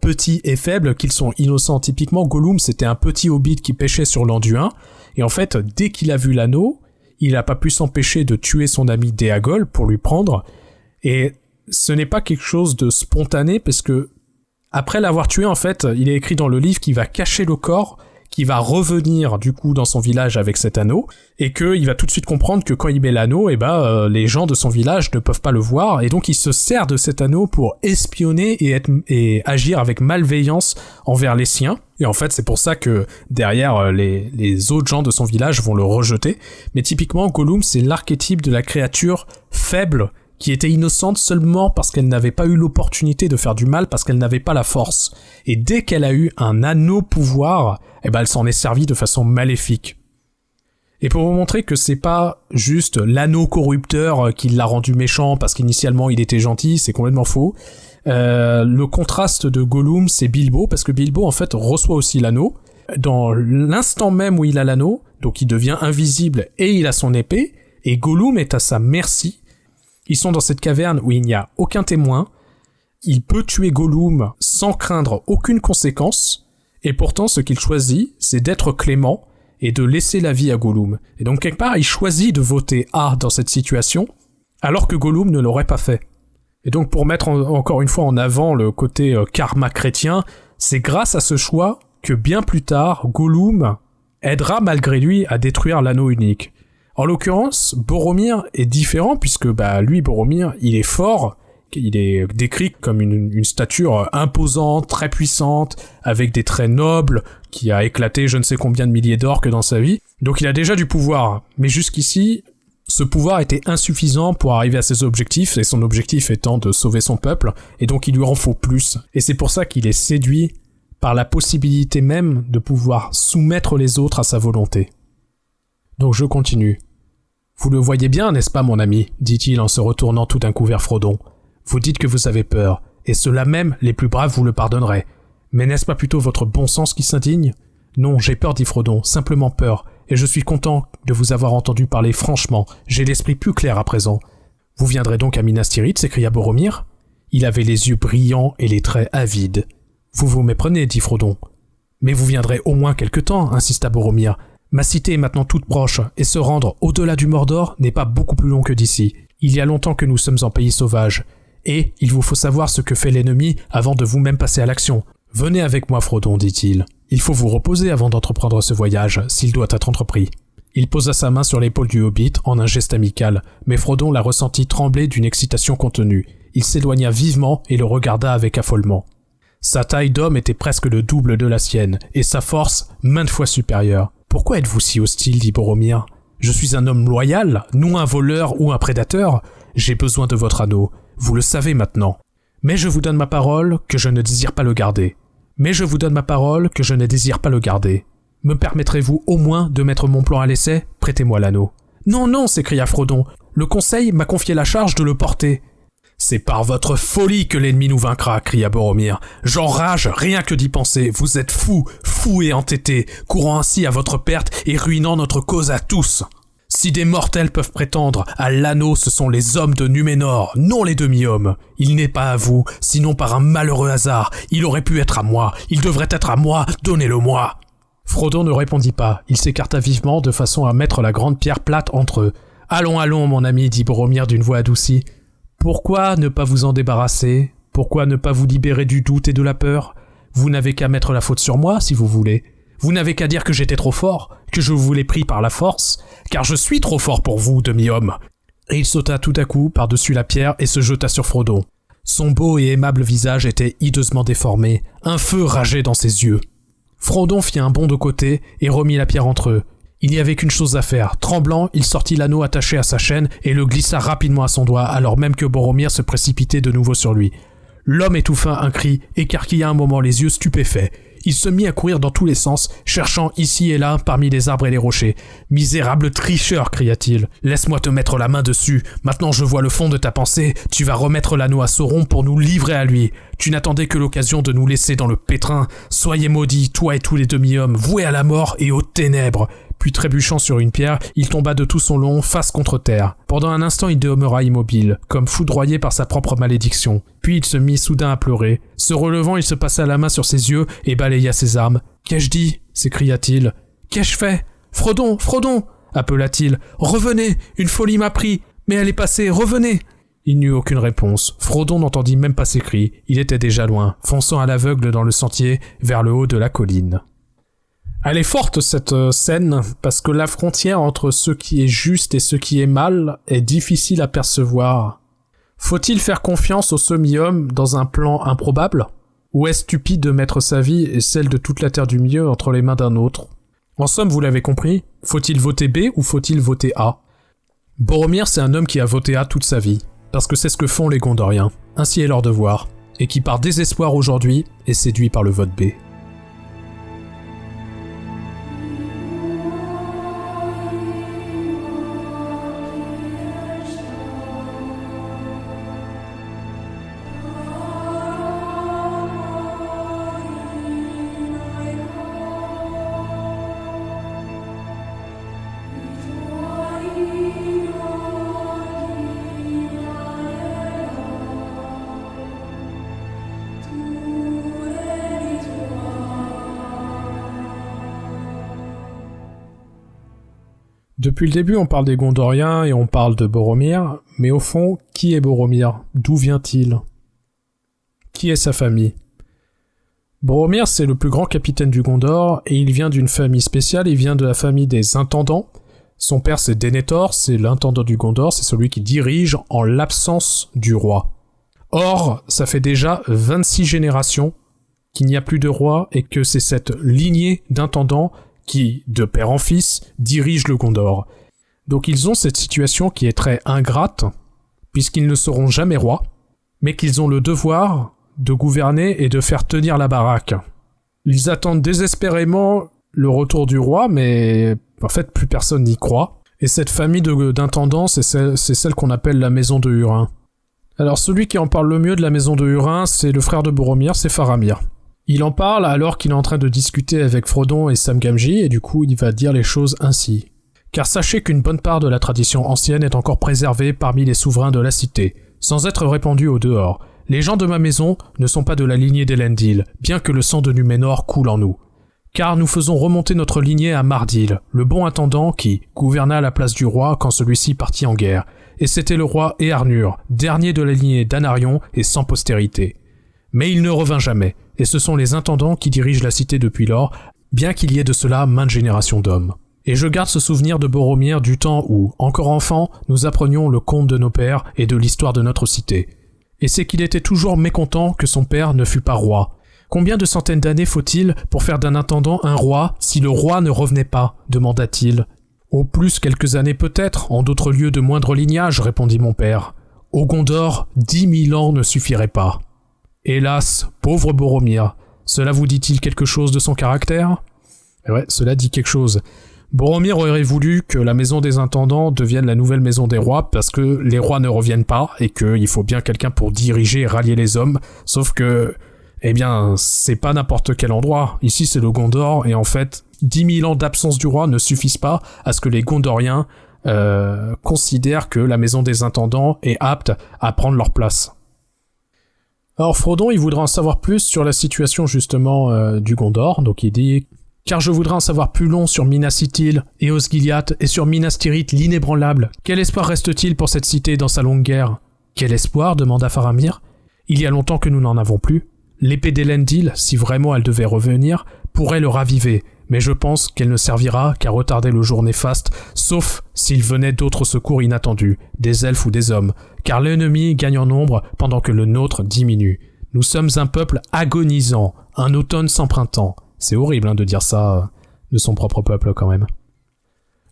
[SPEAKER 1] petits et faibles qu'ils sont innocents. Typiquement, Gollum, c'était un petit hobbit qui pêchait sur l'Anduin, et en fait, dès qu'il a vu l'anneau, il a pas pu s'empêcher de tuer son ami Déagol pour lui prendre, et ce n'est pas quelque chose de spontané, parce que après l'avoir tué, en fait, il est écrit dans le livre qu'il va cacher le corps, qu'il va revenir du coup dans son village avec cet anneau, et qu'il va tout de suite comprendre que quand il met l'anneau, les gens de son village ne peuvent pas le voir, et donc il se sert de cet anneau pour espionner et agir avec malveillance envers les siens. Et en fait, c'est pour ça que derrière, les autres gens de son village vont le rejeter. Mais typiquement, Gollum, c'est l'archétype de la créature faible qui était innocente seulement parce qu'elle n'avait pas eu l'opportunité de faire du mal, parce qu'elle n'avait pas la force. Et dès qu'elle a eu un anneau pouvoir, elle s'en est servie de façon maléfique. Et pour vous montrer que c'est pas juste l'anneau corrupteur qui l'a rendu méchant parce qu'initialement il était gentil, c'est complètement faux. Le contraste de Gollum, c'est Bilbo, parce que Bilbo en fait reçoit aussi l'anneau. Dans l'instant même où il a l'anneau, donc il devient invisible et il a son épée, et Gollum est à sa merci. Ils sont dans cette caverne où il n'y a aucun témoin. Il peut tuer Gollum sans craindre aucune conséquence, et pourtant ce qu'il choisit, c'est d'être clément et de laisser la vie à Gollum. Et donc quelque part, il choisit de voter A dans cette situation, alors que Gollum ne l'aurait pas fait. Et donc pour mettre encore une fois en avant le côté karma chrétien, c'est grâce à ce choix que bien plus tard, Gollum aidera malgré lui à détruire l'anneau unique. En l'occurrence, Boromir est différent puisque lui, Boromir, il est fort, il est décrit comme une stature imposante, très puissante, avec des traits nobles, qui a éclaté je ne sais combien de milliers d'orques dans sa vie. Donc il a déjà du pouvoir, mais jusqu'ici, ce pouvoir était insuffisant pour arriver à ses objectifs, et son objectif étant de sauver son peuple, et donc il lui en faut plus. Et c'est pour ça qu'il est séduit par la possibilité même de pouvoir soumettre les autres à sa volonté. Donc je continue. « Vous le voyez bien, n'est-ce pas, mon ami ?» dit-il en se retournant tout d'un coup vers Frodon. « Vous dites que vous avez peur, et ceux-là même, les plus braves, vous le pardonneraient. Mais n'est-ce pas plutôt votre bon sens qui s'indigne ? Non, j'ai peur, dit Frodon, simplement peur, et je suis content de vous avoir entendu parler franchement, j'ai l'esprit plus clair à présent. Vous viendrez donc à Minas Tirith, s'écria Boromir. Il avait les yeux brillants et les traits avides. Vous vous méprenez, dit Frodon. Mais vous viendrez au moins quelque temps, insista Boromir. Ma cité est maintenant toute proche, et se rendre au-delà du Mordor n'est pas beaucoup plus long que d'ici. Il y a longtemps que nous sommes en pays sauvage, et il vous faut savoir ce que fait l'ennemi avant de vous-même passer à l'action. Venez avec moi, Frodon, dit-il. Il faut vous reposer avant d'entreprendre ce voyage, s'il doit être entrepris. Il posa sa main sur l'épaule du Hobbit en un geste amical, mais Frodon la ressentit trembler d'une excitation contenue. Il s'éloigna vivement et le regarda avec affolement. Sa taille d'homme était presque le double de la sienne, et sa force maintes fois supérieure. « Pourquoi êtes-vous si hostile » dit Boromir. « Je suis un homme loyal, non un voleur ou un prédateur. J'ai besoin de votre anneau. Vous le savez maintenant. Mais je vous donne ma parole que je ne désire pas le garder. Me permettrez-vous au moins de mettre mon plan à l'essai ? Prêtez-moi l'anneau. »« Non, non » s'écria Frodon. « Le conseil m'a confié la charge de le porter. » « C'est par votre folie que l'ennemi nous vaincra » cria Boromir. « J'enrage rien que d'y penser. Vous êtes fou et entêté, courant ainsi à votre perte et ruinant notre cause à tous. Si des mortels peuvent prétendre à l'anneau, ce sont les hommes de Núménor, non les demi-hommes. Il n'est pas à vous, sinon par un malheureux hasard. Il aurait pu être à moi. Il devrait être à moi. Donnez-le-moi. » Frodon ne répondit pas. Il s'écarta vivement de façon à mettre la grande pierre plate entre eux. « Allons, allons, mon ami, dit Boromir d'une voix adoucie. Pourquoi ne pas vous en débarrasser ? Pourquoi ne pas vous libérer du doute et de la peur ? Vous n'avez qu'à mettre la faute sur moi, si vous voulez. Vous n'avez qu'à dire que j'étais trop fort, que je vous l'ai pris par la force, car je suis trop fort pour vous, demi-homme. » Et il sauta tout à coup par-dessus la pierre et se jeta sur Frodon. Son beau et aimable visage était hideusement déformé, un feu rageait dans ses yeux. Frodon fit un bond de côté et remit la pierre entre eux. Il n'y avait qu'une chose à faire. Tremblant, il sortit l'anneau attaché à sa chaîne et le glissa rapidement à son doigt, alors même que Boromir se précipitait de nouveau sur lui. L'homme étouffa un cri, écarquilla un moment les yeux stupéfaits. Il se mit à courir dans tous les sens, cherchant ici et là parmi les arbres et les rochers. « Misérable tricheur !» cria-t-il. « Laisse-moi te mettre la main dessus. Maintenant je vois le fond de ta pensée. Tu vas remettre l'anneau à Sauron pour nous livrer à lui. Tu n'attendais que l'occasion de nous laisser dans le pétrin. Soyez maudits, toi et tous les demi-hommes, voués à la mort et aux ténèbres. » Puis trébuchant sur une pierre, il tomba de tout son long, face contre terre. Pendant un instant, il demeura immobile, comme foudroyé par sa propre malédiction. Puis il se mit soudain à pleurer. Se relevant, il se passa la main sur ses yeux et balaya ses armes. « Qu'ai-je dit » s'écria-t-il. « Qu'ai-je fait ? Frodon, Frodon » appela-t-il. « Revenez, une folie m'a pris, mais elle est passée, revenez !» Il n'eut aucune réponse. Frodon n'entendit même pas ses cris. Il était déjà loin, fonçant à l'aveugle dans le sentier, vers le haut de la colline. Elle est forte cette scène, parce que la frontière entre ce qui est juste et ce qui est mal est difficile à percevoir. Faut-il faire confiance au semi-homme dans un plan improbable ? Ou est-ce stupide de mettre sa vie et celle de toute la Terre du Milieu entre les mains d'un autre ? En somme, vous l'avez compris, faut-il voter B ou faut-il voter A ? Boromir, c'est un homme qui a voté A toute sa vie, parce que c'est ce que font les Gondoriens, ainsi est leur devoir, et qui par désespoir aujourd'hui est séduit par le vote B. Depuis le début, on parle des Gondoriens et on parle de Boromir, mais au fond, qui est Boromir ? D'où vient-il ? Qui est sa famille ? Boromir, c'est le plus grand capitaine du Gondor, et il vient d'une famille spéciale, il vient de la famille des intendants. Son père, c'est Denethor, c'est l'intendant du Gondor, c'est celui qui dirige en l'absence du roi. Or, ça fait déjà 26 générations qu'il n'y a plus de roi, et que c'est cette lignée d'intendants qui, de père en fils, dirige le Gondor. Donc ils ont cette situation qui est très ingrate, puisqu'ils ne seront jamais rois, mais qu'ils ont le devoir de gouverner et de faire tenir la baraque. Ils attendent désespérément le retour du roi, mais en fait plus personne n'y croit. Et cette famille d'intendants, c'est celle qu'on appelle la maison de Hurin. Alors celui qui en parle le mieux de la maison de Hurin, c'est le frère de Boromir, c'est Faramir. Il en parle alors qu'il est en train de discuter avec Frodon et Sam Gamgee, et du coup il va dire les choses ainsi. Car sachez qu'une bonne part de la tradition ancienne est encore préservée parmi les souverains de la cité, sans être répandue au dehors. Les gens de ma maison ne sont pas de la lignée d'Elendil, bien que le sang de Núménor coule en nous. Car nous faisons remonter notre lignée à Mardil, le bon intendant qui gouverna à la place du roi quand celui-ci partit en guerre. Et c'était le roi Eärnur, dernier de la lignée d'Anarion et sans postérité. Mais il ne revint jamais, et ce sont les intendants qui dirigent la cité depuis lors, bien qu'il y ait de cela maintes générations d'hommes. Et je garde ce souvenir de Boromir du temps où, encore enfant, nous apprenions le conte de nos pères et de l'histoire de notre cité. Et c'est qu'il était toujours mécontent que son père ne fût pas roi. Combien de centaines d'années faut-il pour faire d'un intendant un roi si le roi ne revenait pas ? Demanda-t-il. Au plus quelques années peut-être, en d'autres lieux de moindre lignage, répondit mon père. Au Gondor, 10 000 ans ne suffiraient pas. Hélas, pauvre Boromir, cela vous dit-il quelque chose de son caractère ? Ouais, cela dit quelque chose. Boromir aurait voulu que la maison des intendants devienne la nouvelle maison des rois parce que les rois ne reviennent pas et qu'il faut bien quelqu'un pour diriger et rallier les hommes, sauf que, eh bien, c'est pas n'importe quel endroit. Ici, c'est le Gondor et en fait, 10 000 ans d'absence du roi ne suffisent pas à ce que les Gondoriens considèrent que la maison des intendants est apte à prendre leur place. Alors Frodon, il voudra en savoir plus sur la situation justement du Gondor, donc il dit « Car je voudrais en savoir plus long sur Minas Ithil et Osgiliath et sur Minas Tirith l'inébranlable. Quel espoir reste-t-il pour cette cité dans sa longue guerre ?»« Quel espoir ?» demanda Faramir. « Il y a longtemps que nous n'en avons plus. L'épée d'Elendil, si vraiment elle devait revenir, pourrait le raviver, mais je pense qu'elle ne servira qu'à retarder le jour néfaste, sauf s'il venait d'autres secours inattendus, des elfes ou des hommes, car l'ennemi gagne en nombre pendant que le nôtre diminue. Nous sommes un peuple agonisant, un automne sans printemps. » C'est horrible de dire ça de son propre peuple quand même.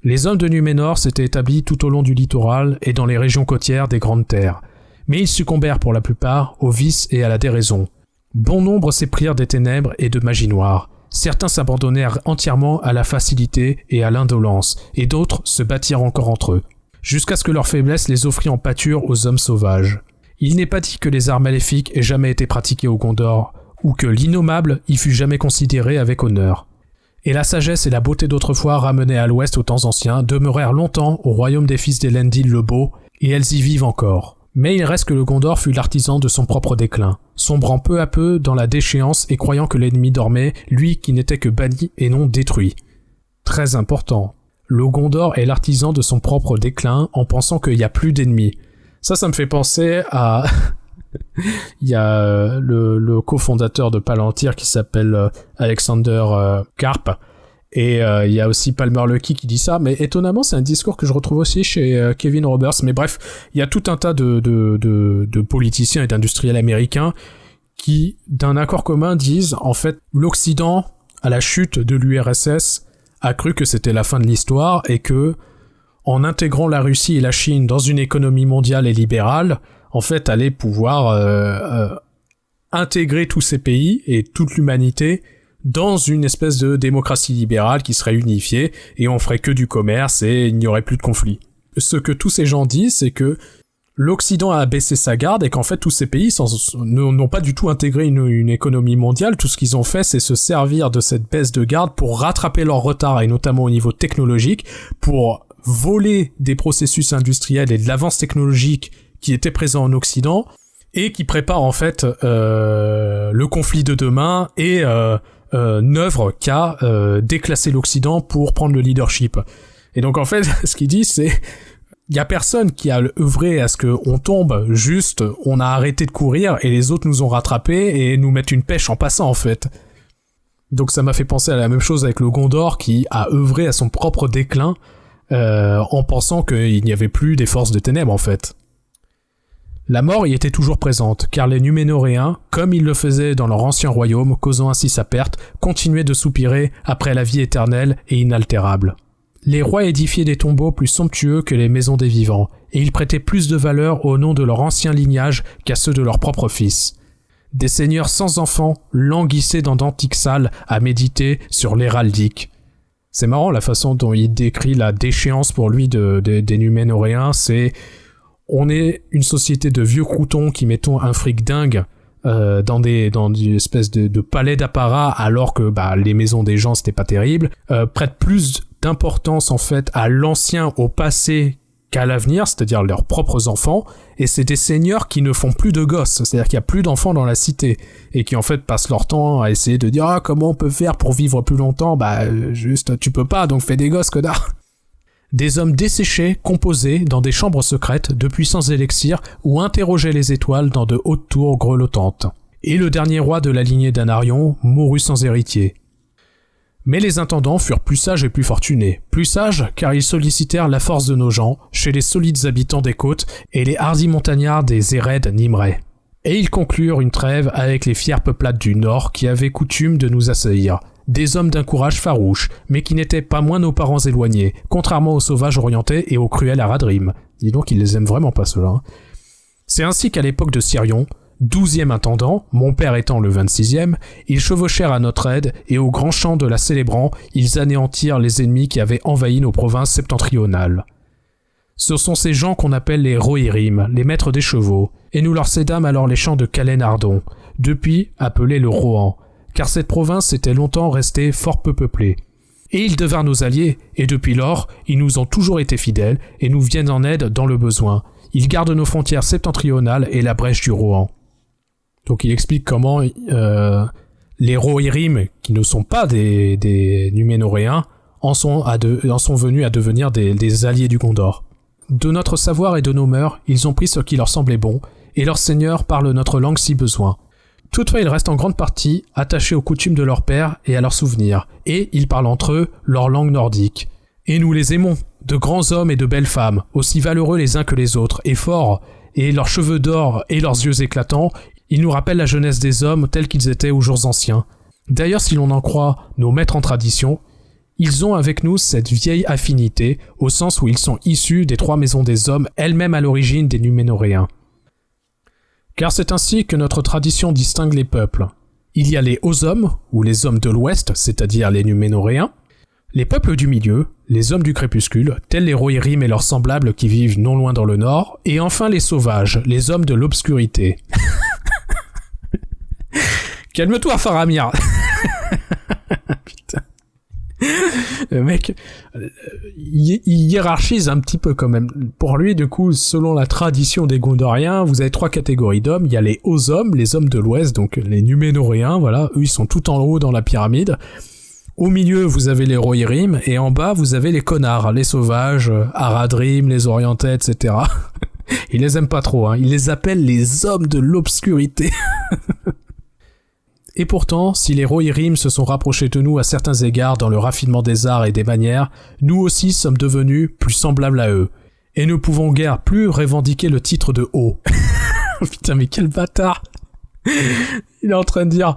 [SPEAKER 1] Les hommes de Núménor s'étaient établis tout au long du littoral et dans les régions côtières des Grandes Terres, mais ils succombèrent pour la plupart aux vices et à la déraison. Bon nombre s'éprirent des ténèbres et de magie noire. Certains s'abandonnèrent entièrement à la facilité et à l'indolence, et d'autres se battirent encore entre eux, jusqu'à ce que leur faiblesse les offrit en pâture aux hommes sauvages. Il n'est pas dit que les arts maléfiques aient jamais été pratiqués au Gondor, ou que l'innommable y fut jamais considéré avec honneur. Et la sagesse et la beauté d'autrefois ramenées à l'ouest aux temps anciens demeurèrent longtemps au royaume des fils d'Elendil le Beau, et elles y vivent encore. Mais il reste que le Gondor fut l'artisan de son propre déclin, sombrant peu à peu dans la déchéance et croyant que l'ennemi dormait, lui qui n'était que banni et non détruit. Très important. Le Gondor est l'artisan de son propre déclin en pensant qu'il n'y a plus d'ennemis. Ça me fait penser à... Il y a le cofondateur de Palantir qui s'appelle Alexander Karp. Et il y a aussi Palmer Luckey qui dit ça, mais étonnamment c'est un discours que je retrouve aussi chez Kevin Roberts. Mais bref, il y a tout un tas de politiciens et d'industriels américains qui, d'un accord commun, disent en fait l'Occident, à la chute de l'URSS, a cru que c'était la fin de l'histoire et que, en intégrant la Russie et la Chine dans une économie mondiale et libérale, en fait allait pouvoir intégrer tous ces pays et toute l'humanité dans une espèce de démocratie libérale qui serait unifiée, et on ferait que du commerce et il n'y aurait plus de conflit. Ce que tous ces gens disent, c'est que l'Occident a baissé sa garde et qu'en fait tous ces pays n'ont pas du tout intégré une économie mondiale. Tout ce qu'ils ont fait, c'est se servir de cette baisse de garde pour rattraper leur retard, et notamment au niveau technologique, pour voler des processus industriels et de l'avance technologique qui étaient présents en Occident, et qui préparent en fait le conflit de demain et une œuvre qu'a déclassé l'Occident pour prendre le leadership. Et donc en fait, ce qu'il dit, c'est il y a personne qui a œuvré à ce qu'on tombe, juste on a arrêté de courir et les autres nous ont rattrapés et nous mettent une pêche en passant en fait. Donc ça m'a fait penser à la même chose avec le Gondor qui a œuvré à son propre déclin en pensant qu'il n'y avait plus des forces de ténèbres en fait. La mort y était toujours présente, car les Numénoréens, comme ils le faisaient dans leur ancien royaume, causant ainsi sa perte, continuaient de soupirer après la vie éternelle et inaltérable. Les rois édifiaient des tombeaux plus somptueux que les maisons des vivants, et ils prêtaient plus de valeur au nom de leur ancien lignage qu'à ceux de leurs propres fils. Des seigneurs sans enfants languissaient dans d'antiques salles à méditer sur l'héraldique. C'est marrant la façon dont il décrit la déchéance pour lui des Numénoréens, c'est... On est une société de vieux croutons qui mettons un fric dingue dans une espèce de palais d'apparat, alors que les maisons des gens c'était pas terrible, prêtent plus d'importance en fait à l'ancien, au passé qu'à l'avenir, c'est-à-dire leurs propres enfants, et c'est des seigneurs qui ne font plus de gosses, c'est-à-dire qu'il y a plus d'enfants dans la cité, et qui en fait passent leur temps à essayer de dire comment on peut faire pour vivre plus longtemps, juste tu peux pas, donc fais des gosses, connard. Des hommes desséchés composaient dans des chambres secrètes de puissants élixirs ou interrogeaient les étoiles dans de hautes tours grelottantes. Et le dernier roi de la lignée d'Anarion mourut sans héritier. Mais les intendants furent plus sages et plus fortunés. Plus sages car ils sollicitèrent la force de nos gens chez les solides habitants des côtes et les hardis montagnards des Ered Nimré. Et ils conclurent une trêve avec les fières peuplades du Nord qui avaient coutume de nous assaillir. Des hommes d'un courage farouche, mais qui n'étaient pas moins nos parents éloignés, contrairement aux sauvages orientés et aux cruels Haradrim. Dis donc, ils les aiment vraiment pas ceux-là. C'est ainsi qu'à l'époque de Sirion, 12e intendant, mon père étant le 26e, ils chevauchèrent à notre aide et au grand champ de la Célébrant, ils anéantirent les ennemis qui avaient envahi nos provinces septentrionales. Ce sont ces gens qu'on appelle les Rohirrim, les maîtres des chevaux, et nous leur cédâmes alors les champs de Calais-Nardon, depuis appelés le Rohan, car cette province était longtemps restée fort peu peuplée. Et ils devinrent nos alliés, et depuis lors, ils nous ont toujours été fidèles, et nous viennent en aide dans le besoin. Ils gardent nos frontières septentrionales et la brèche du Rohan. Donc il explique comment les Rohirrim, qui ne sont pas des Numénoréens, en sont venus à devenir des alliés du Gondor. De notre savoir et de nos mœurs, ils ont pris ce qui leur semblait bon, et leurs seigneurs parlent notre langue si besoin. Toutefois, ils restent en grande partie attachés aux coutumes de leur père et à leurs souvenirs, et ils parlent entre eux leur langue nordique. Et nous les aimons, de grands hommes et de belles femmes, aussi valeureux les uns que les autres, et forts, et leurs cheveux d'or et leurs yeux éclatants, ils nous rappellent la jeunesse des hommes tels qu'ils étaient aux jours anciens. D'ailleurs, si l'on en croit nos maîtres en tradition, ils ont avec nous cette vieille affinité, au sens où ils sont issus des 3 maisons des hommes, elles-mêmes à l'origine des Numénoréens. Car c'est ainsi que notre tradition distingue les peuples. Il y a les Ozom, ou les hommes de l'Ouest, c'est-à-dire les Numénoréens, les peuples du milieu, les hommes du crépuscule, tels les Rohirrim et leurs semblables qui vivent non loin dans le nord, et enfin les sauvages, les hommes de l'obscurité. Calme-toi, Faramir. Putain. Le mec, il hiérarchise un petit peu quand même. Pour lui, du coup, selon la tradition des Gondoriens, vous avez 3 catégories d'hommes. Il y a les Ozom, les hommes de l'Ouest, donc les Numénoréens, voilà. Eux, ils sont tout en haut dans la pyramide. Au milieu, vous avez les Rohirrim, et en bas, vous avez les connards, les sauvages, Haradrim, les Orientais, etc. Ils les aiment pas trop, hein. Ils les appellent les hommes de l'obscurité. Et pourtant, si les Rohirrim se sont rapprochés de nous à certains égards dans le raffinement des arts et des manières, nous aussi sommes devenus plus semblables à eux. Et ne pouvons guère plus revendiquer le titre de haut. Putain, mais quel bâtard. Il est en train de dire,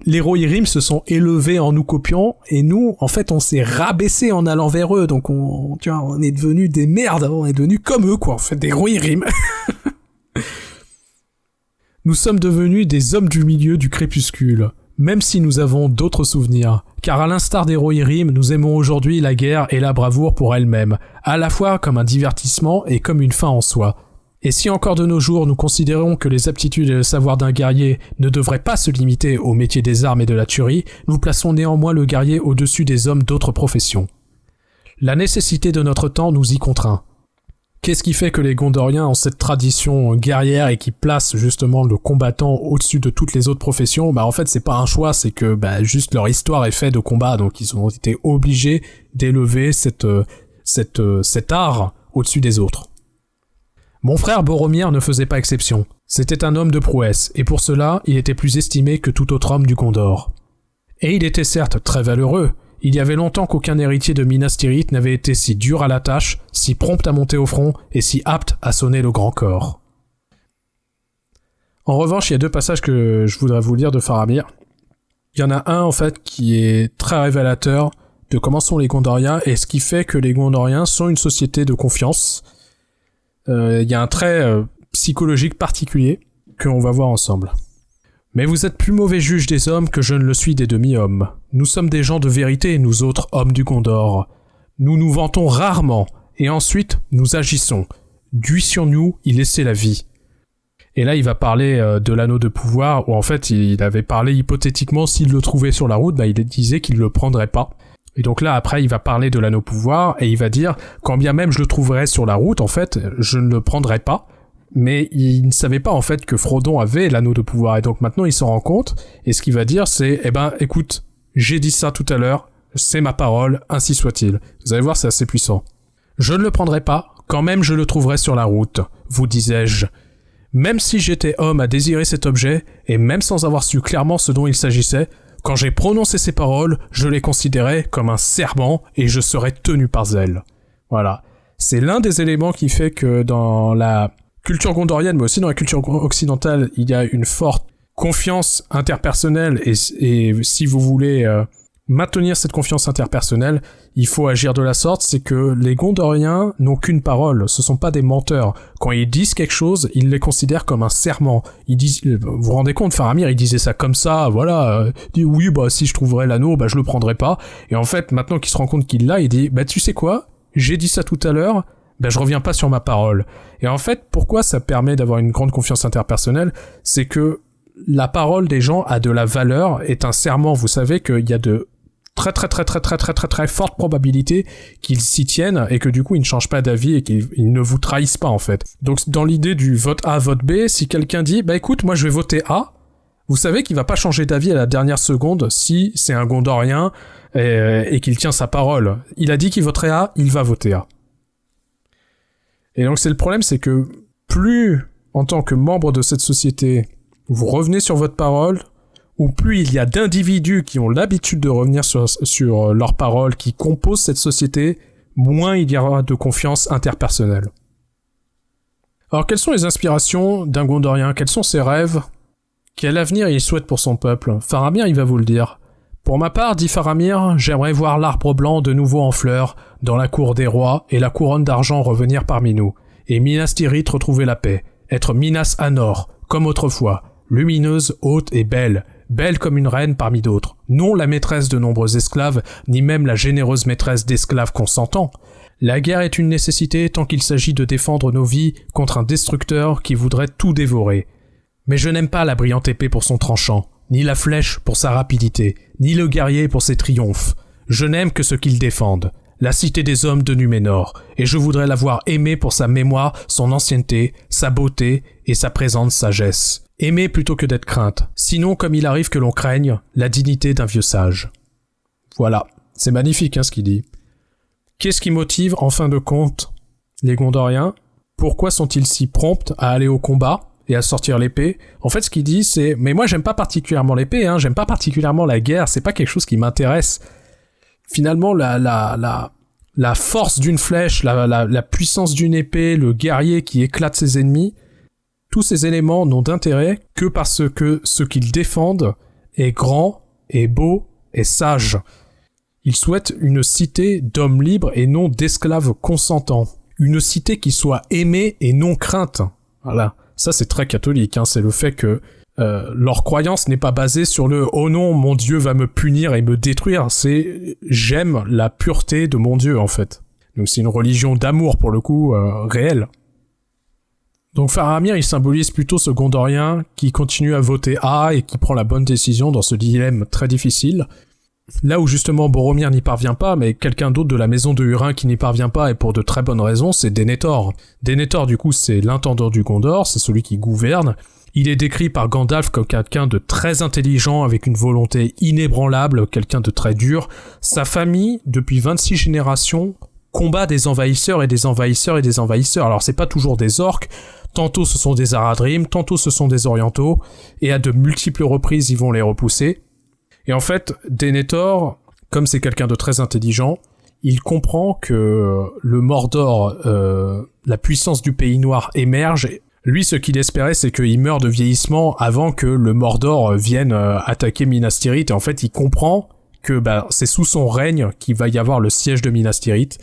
[SPEAKER 1] les Rohirrim se sont élevés en nous copiant, et nous, en fait, on s'est rabaissé en allant vers eux, donc on est devenus des merdes, on est devenus comme eux, quoi, en fait, des Rohirrim. Nous sommes devenus des hommes du milieu du crépuscule, même si nous avons d'autres souvenirs, car à l'instar des Rohirrim, nous aimons aujourd'hui la guerre et la bravoure pour elle-même, à la fois comme un divertissement et comme une fin en soi. Et si encore de nos jours nous considérons que les aptitudes et le savoir d'un guerrier ne devraient pas se limiter au métier des armes et de la tuerie, nous plaçons néanmoins le guerrier au-dessus des hommes d'autres professions. La nécessité de notre temps nous y contraint. Qu'est-ce qui fait que les Gondoriens ont cette tradition guerrière et qui placent justement le combattant au-dessus de toutes les autres professions? Bah en fait c'est pas un choix, c'est que juste leur histoire est faite de combat, donc ils ont été obligés d'élever cet art au-dessus des autres. Mon frère Boromir ne faisait pas exception. C'était un homme de prouesse, et pour cela il était plus estimé que tout autre homme du Gondor. Et il était certes très valeureux. Il y avait longtemps qu'aucun héritier de Minas Tirith n'avait été si dur à la tâche, si prompt à monter au front et si apte à sonner le grand corps. En revanche, il y a 2 passages que je voudrais vous lire de Faramir. Il y en a un, en fait, qui est très révélateur de comment sont les Gondoriens et ce qui fait que les Gondoriens sont une société de confiance. Il y a un trait psychologique particulier qu'on va voir ensemble. Mais vous êtes plus mauvais juge des hommes que je ne le suis des demi-hommes. Nous sommes des gens de vérité, nous autres hommes du Gondor. Nous nous vantons rarement, et ensuite nous agissons. Duissions-nous y laisser la vie. Et là il va parler de l'anneau de pouvoir, où en fait il avait parlé hypothétiquement s'il le trouvait sur la route, il disait qu'il le prendrait pas. Et donc là après il va parler de l'anneau pouvoir, et il va dire, quand bien même je le trouverais sur la route, en fait, je ne le prendrais pas. Mais il ne savait pas en fait que Frodon avait l'anneau de pouvoir, et donc maintenant il s'en rend compte, et ce qu'il va dire c'est, écoute, j'ai dit ça tout à l'heure, c'est ma parole, ainsi soit-il. Vous allez voir, c'est assez puissant. Je ne le prendrai pas, quand même je le trouverai sur la route, vous disais-je. Même si j'étais homme à désirer cet objet, et même sans avoir su clairement ce dont il s'agissait, quand j'ai prononcé ces paroles, je les considérais comme un serment, et je serais tenu par elles. Voilà. C'est l'un des éléments qui fait que dans la culture gondorienne, mais aussi dans la culture occidentale, il y a une forte confiance interpersonnelle, et si vous voulez maintenir cette confiance interpersonnelle, il faut agir de la sorte, c'est que les Gondoriens n'ont qu'une parole, ce sont pas des menteurs. Quand ils disent quelque chose, ils les considèrent comme un serment. Ils disent, vous vous rendez compte, Faramir, il disait ça comme ça, voilà, il dit oui, si je trouverais l'anneau, je le prendrais pas. Et en fait, maintenant qu'il se rend compte qu'il l'a, il dit, tu sais quoi, j'ai dit ça tout à l'heure, je reviens pas sur ma parole. Et en fait, pourquoi ça permet d'avoir une grande confiance interpersonnelle? C'est que la parole des gens a de la valeur, est un serment. Vous savez qu'il y a de très fortes probabilités qu'ils s'y tiennent et que du coup ils ne changent pas d'avis et qu'ils ne vous trahissent pas en fait. Donc dans l'idée du vote A, vote B, si quelqu'un dit écoute, moi je vais voter A, vous savez qu'il va pas changer d'avis à la dernière seconde si c'est un Gondorien et qu'il tient sa parole. Il a dit qu'il voterait A, il va voter A. Et donc c'est le problème, c'est que plus, en tant que membre de cette société, vous revenez sur votre parole, ou plus il y a d'individus qui ont l'habitude de revenir sur leur parole, qui composent cette société, moins il y aura de confiance interpersonnelle. Alors quelles sont les inspirations d'un Gondorien? Quels sont ses rêves? Quel avenir il souhaite pour son peuple? Faramir, il va vous le dire. Pour ma part, dit Faramir, j'aimerais voir l'arbre blanc de nouveau en fleurs, dans la cour des rois, et la couronne d'argent revenir parmi nous, et Minas Tirith retrouver la paix, être Minas Anor, comme autrefois, lumineuse, haute et belle comme une reine parmi d'autres, non la maîtresse de nombreux esclaves, ni même la généreuse maîtresse d'esclaves consentants. La guerre est une nécessité tant qu'il s'agit de défendre nos vies contre un destructeur qui voudrait tout dévorer. Mais je n'aime pas la brillante épée pour son tranchant, ni la flèche pour sa rapidité, ni le guerrier pour ses triomphes. Je n'aime que ce qu'ils défendent, la cité des hommes de Numénor, et je voudrais l'avoir aimé pour sa mémoire, son ancienneté, sa beauté et sa présente sagesse. Aimer plutôt que d'être crainte, sinon comme il arrive que l'on craigne, la dignité d'un vieux sage. Voilà, c'est magnifique ce qu'il dit. Qu'est-ce qui motive, en fin de compte, les Gondoriens? Pourquoi sont-ils si prompts à aller au combat et à sortir l'épée? En fait, ce qu'il dit, c'est « Mais moi, j'aime pas particulièrement l'épée, j'aime pas particulièrement la guerre, c'est pas quelque chose qui m'intéresse. » Finalement, la force d'une flèche, la puissance d'une épée, le guerrier qui éclate ses ennemis, tous ces éléments n'ont d'intérêt que parce que ce qu'ils défendent est grand, est beau, est sage. Ils souhaitent une cité d'hommes libres et non d'esclaves consentants. Une cité qui soit aimée et non crainte. Voilà. Ça, c'est très catholique, c'est le fait que leur croyance n'est pas basée sur le « Oh non, mon Dieu va me punir et me détruire », c'est « J'aime la pureté de mon Dieu », en fait. Donc c'est une religion d'amour, pour le coup, réelle. Donc Faramir, il symbolise plutôt ce Gondorien qui continue à voter A et qui prend la bonne décision dans ce dilemme très difficile. Là où justement Boromir n'y parvient pas, mais quelqu'un d'autre de la maison de Hurin qui n'y parvient pas, et pour de très bonnes raisons, c'est Denethor. Denethor, du coup, c'est l'intendant du Gondor, c'est celui qui gouverne. Il est décrit par Gandalf comme quelqu'un de très intelligent, avec une volonté inébranlable, quelqu'un de très dur. Sa famille, depuis 26 générations, combat des envahisseurs et des envahisseurs et des envahisseurs. Alors c'est pas toujours des orques, tantôt ce sont des Aradrim, tantôt ce sont des orientaux, et à de multiples reprises ils vont les repousser. Et en fait, Denethor, comme c'est quelqu'un de très intelligent, il comprend que le Mordor, la puissance du pays noir émerge. Lui, ce qu'il espérait, c'est qu'il meure de vieillissement avant que le Mordor vienne attaquer Minas Tirith. Et en fait, il comprend que c'est sous son règne qu'il va y avoir le siège de Minas Tirith.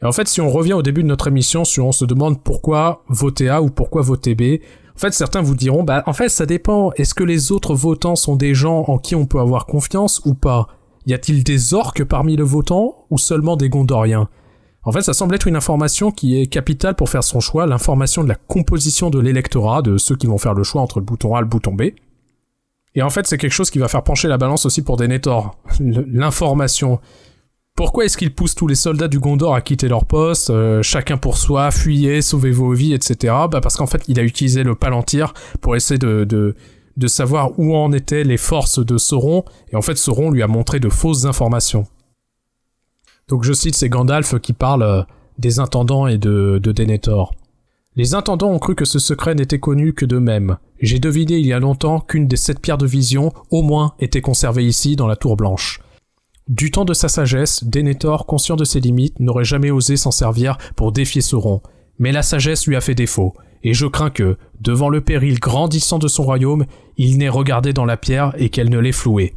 [SPEAKER 1] Et en fait, si on revient au début de notre émission, si on se demande pourquoi voter A ou pourquoi voter B, en fait, certains vous diront, en fait, ça dépend. Est-ce que les autres votants sont des gens en qui on peut avoir confiance ou pas? Y a-t-il des orques parmi les votants ou seulement des Gondoriens? En fait, ça semble être une information qui est capitale pour faire son choix, l'information de la composition de l'électorat, de ceux qui vont faire le choix entre le bouton A et le bouton B. Et en fait, c'est quelque chose qui va faire pencher la balance aussi pour Denethor. L'information. Pourquoi est-ce qu'il pousse tous les soldats du Gondor à quitter leur poste, chacun pour soi, fuyez, sauvez vos vies, etc. Parce qu'en fait, il a utilisé le Palantir pour essayer de savoir où en étaient les forces de Sauron, et en fait, Sauron lui a montré de fausses informations. Donc je cite, c'est Gandalf qui parle des intendants et de Denethor. Les intendants ont cru que ce secret n'était connu que d'eux-mêmes. J'ai deviné il y a longtemps qu'une des 7 pierres de vision, au moins, était conservée ici, dans la Tour Blanche. Du temps de sa sagesse, Denethor, conscient de ses limites, n'aurait jamais osé s'en servir pour défier Sauron. Mais la sagesse lui a fait défaut, et je crains que, devant le péril grandissant de son royaume, il n'ait regardé dans la pierre et qu'elle ne l'ait floué.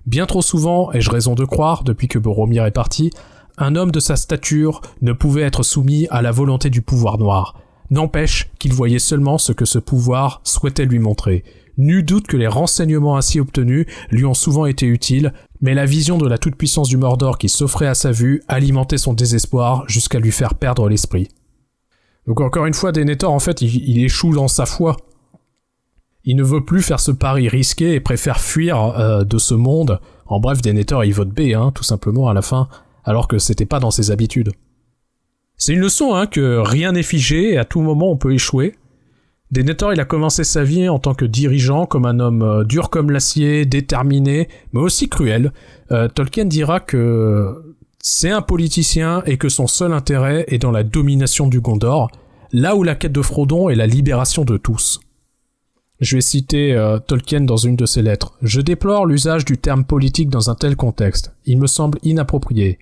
[SPEAKER 1] Bien trop souvent, ai-je raison de croire, depuis que Boromir est parti, un homme de sa stature ne pouvait être soumis à la volonté du pouvoir noir. N'empêche qu'il voyait seulement ce que ce pouvoir souhaitait lui montrer. Nul doute que les renseignements ainsi obtenus lui ont souvent été utiles, mais la vision de la toute-puissance du Mordor qui s'offrait à sa vue alimentait son désespoir jusqu'à lui faire perdre l'esprit. Donc encore une fois, Denethor, en fait, il échoue dans sa foi. Il ne veut plus faire ce pari risqué et préfère fuir de ce monde. En bref, Denethor, il vote B, tout simplement, à la fin, alors que c'était pas dans ses habitudes. C'est une leçon, que rien n'est figé et à tout moment on peut échouer. Denethor, il a commencé sa vie en tant que dirigeant, comme un homme dur comme l'acier, déterminé, mais aussi cruel. Tolkien dira que c'est un politicien et que son seul intérêt est dans la domination du Gondor, là où la quête de Frodon est la libération de tous. Je vais citer Tolkien dans une de ses lettres. « Je déplore l'usage du terme politique dans un tel contexte. Il me semble inapproprié.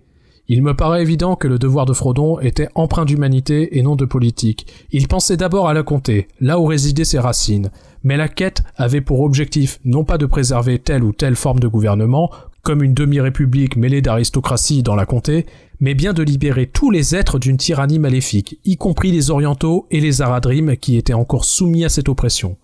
[SPEAKER 1] Il me paraît évident que le devoir de Frodon était empreint d'humanité et non de politique. Il pensait d'abord à la comté, là où résidaient ses racines. Mais la quête avait pour objectif non pas de préserver telle ou telle forme de gouvernement, comme une demi-république mêlée d'aristocratie dans la comté, mais bien de libérer tous les êtres d'une tyrannie maléfique, y compris les orientaux et les Aradrim qui étaient encore soumis à cette oppression.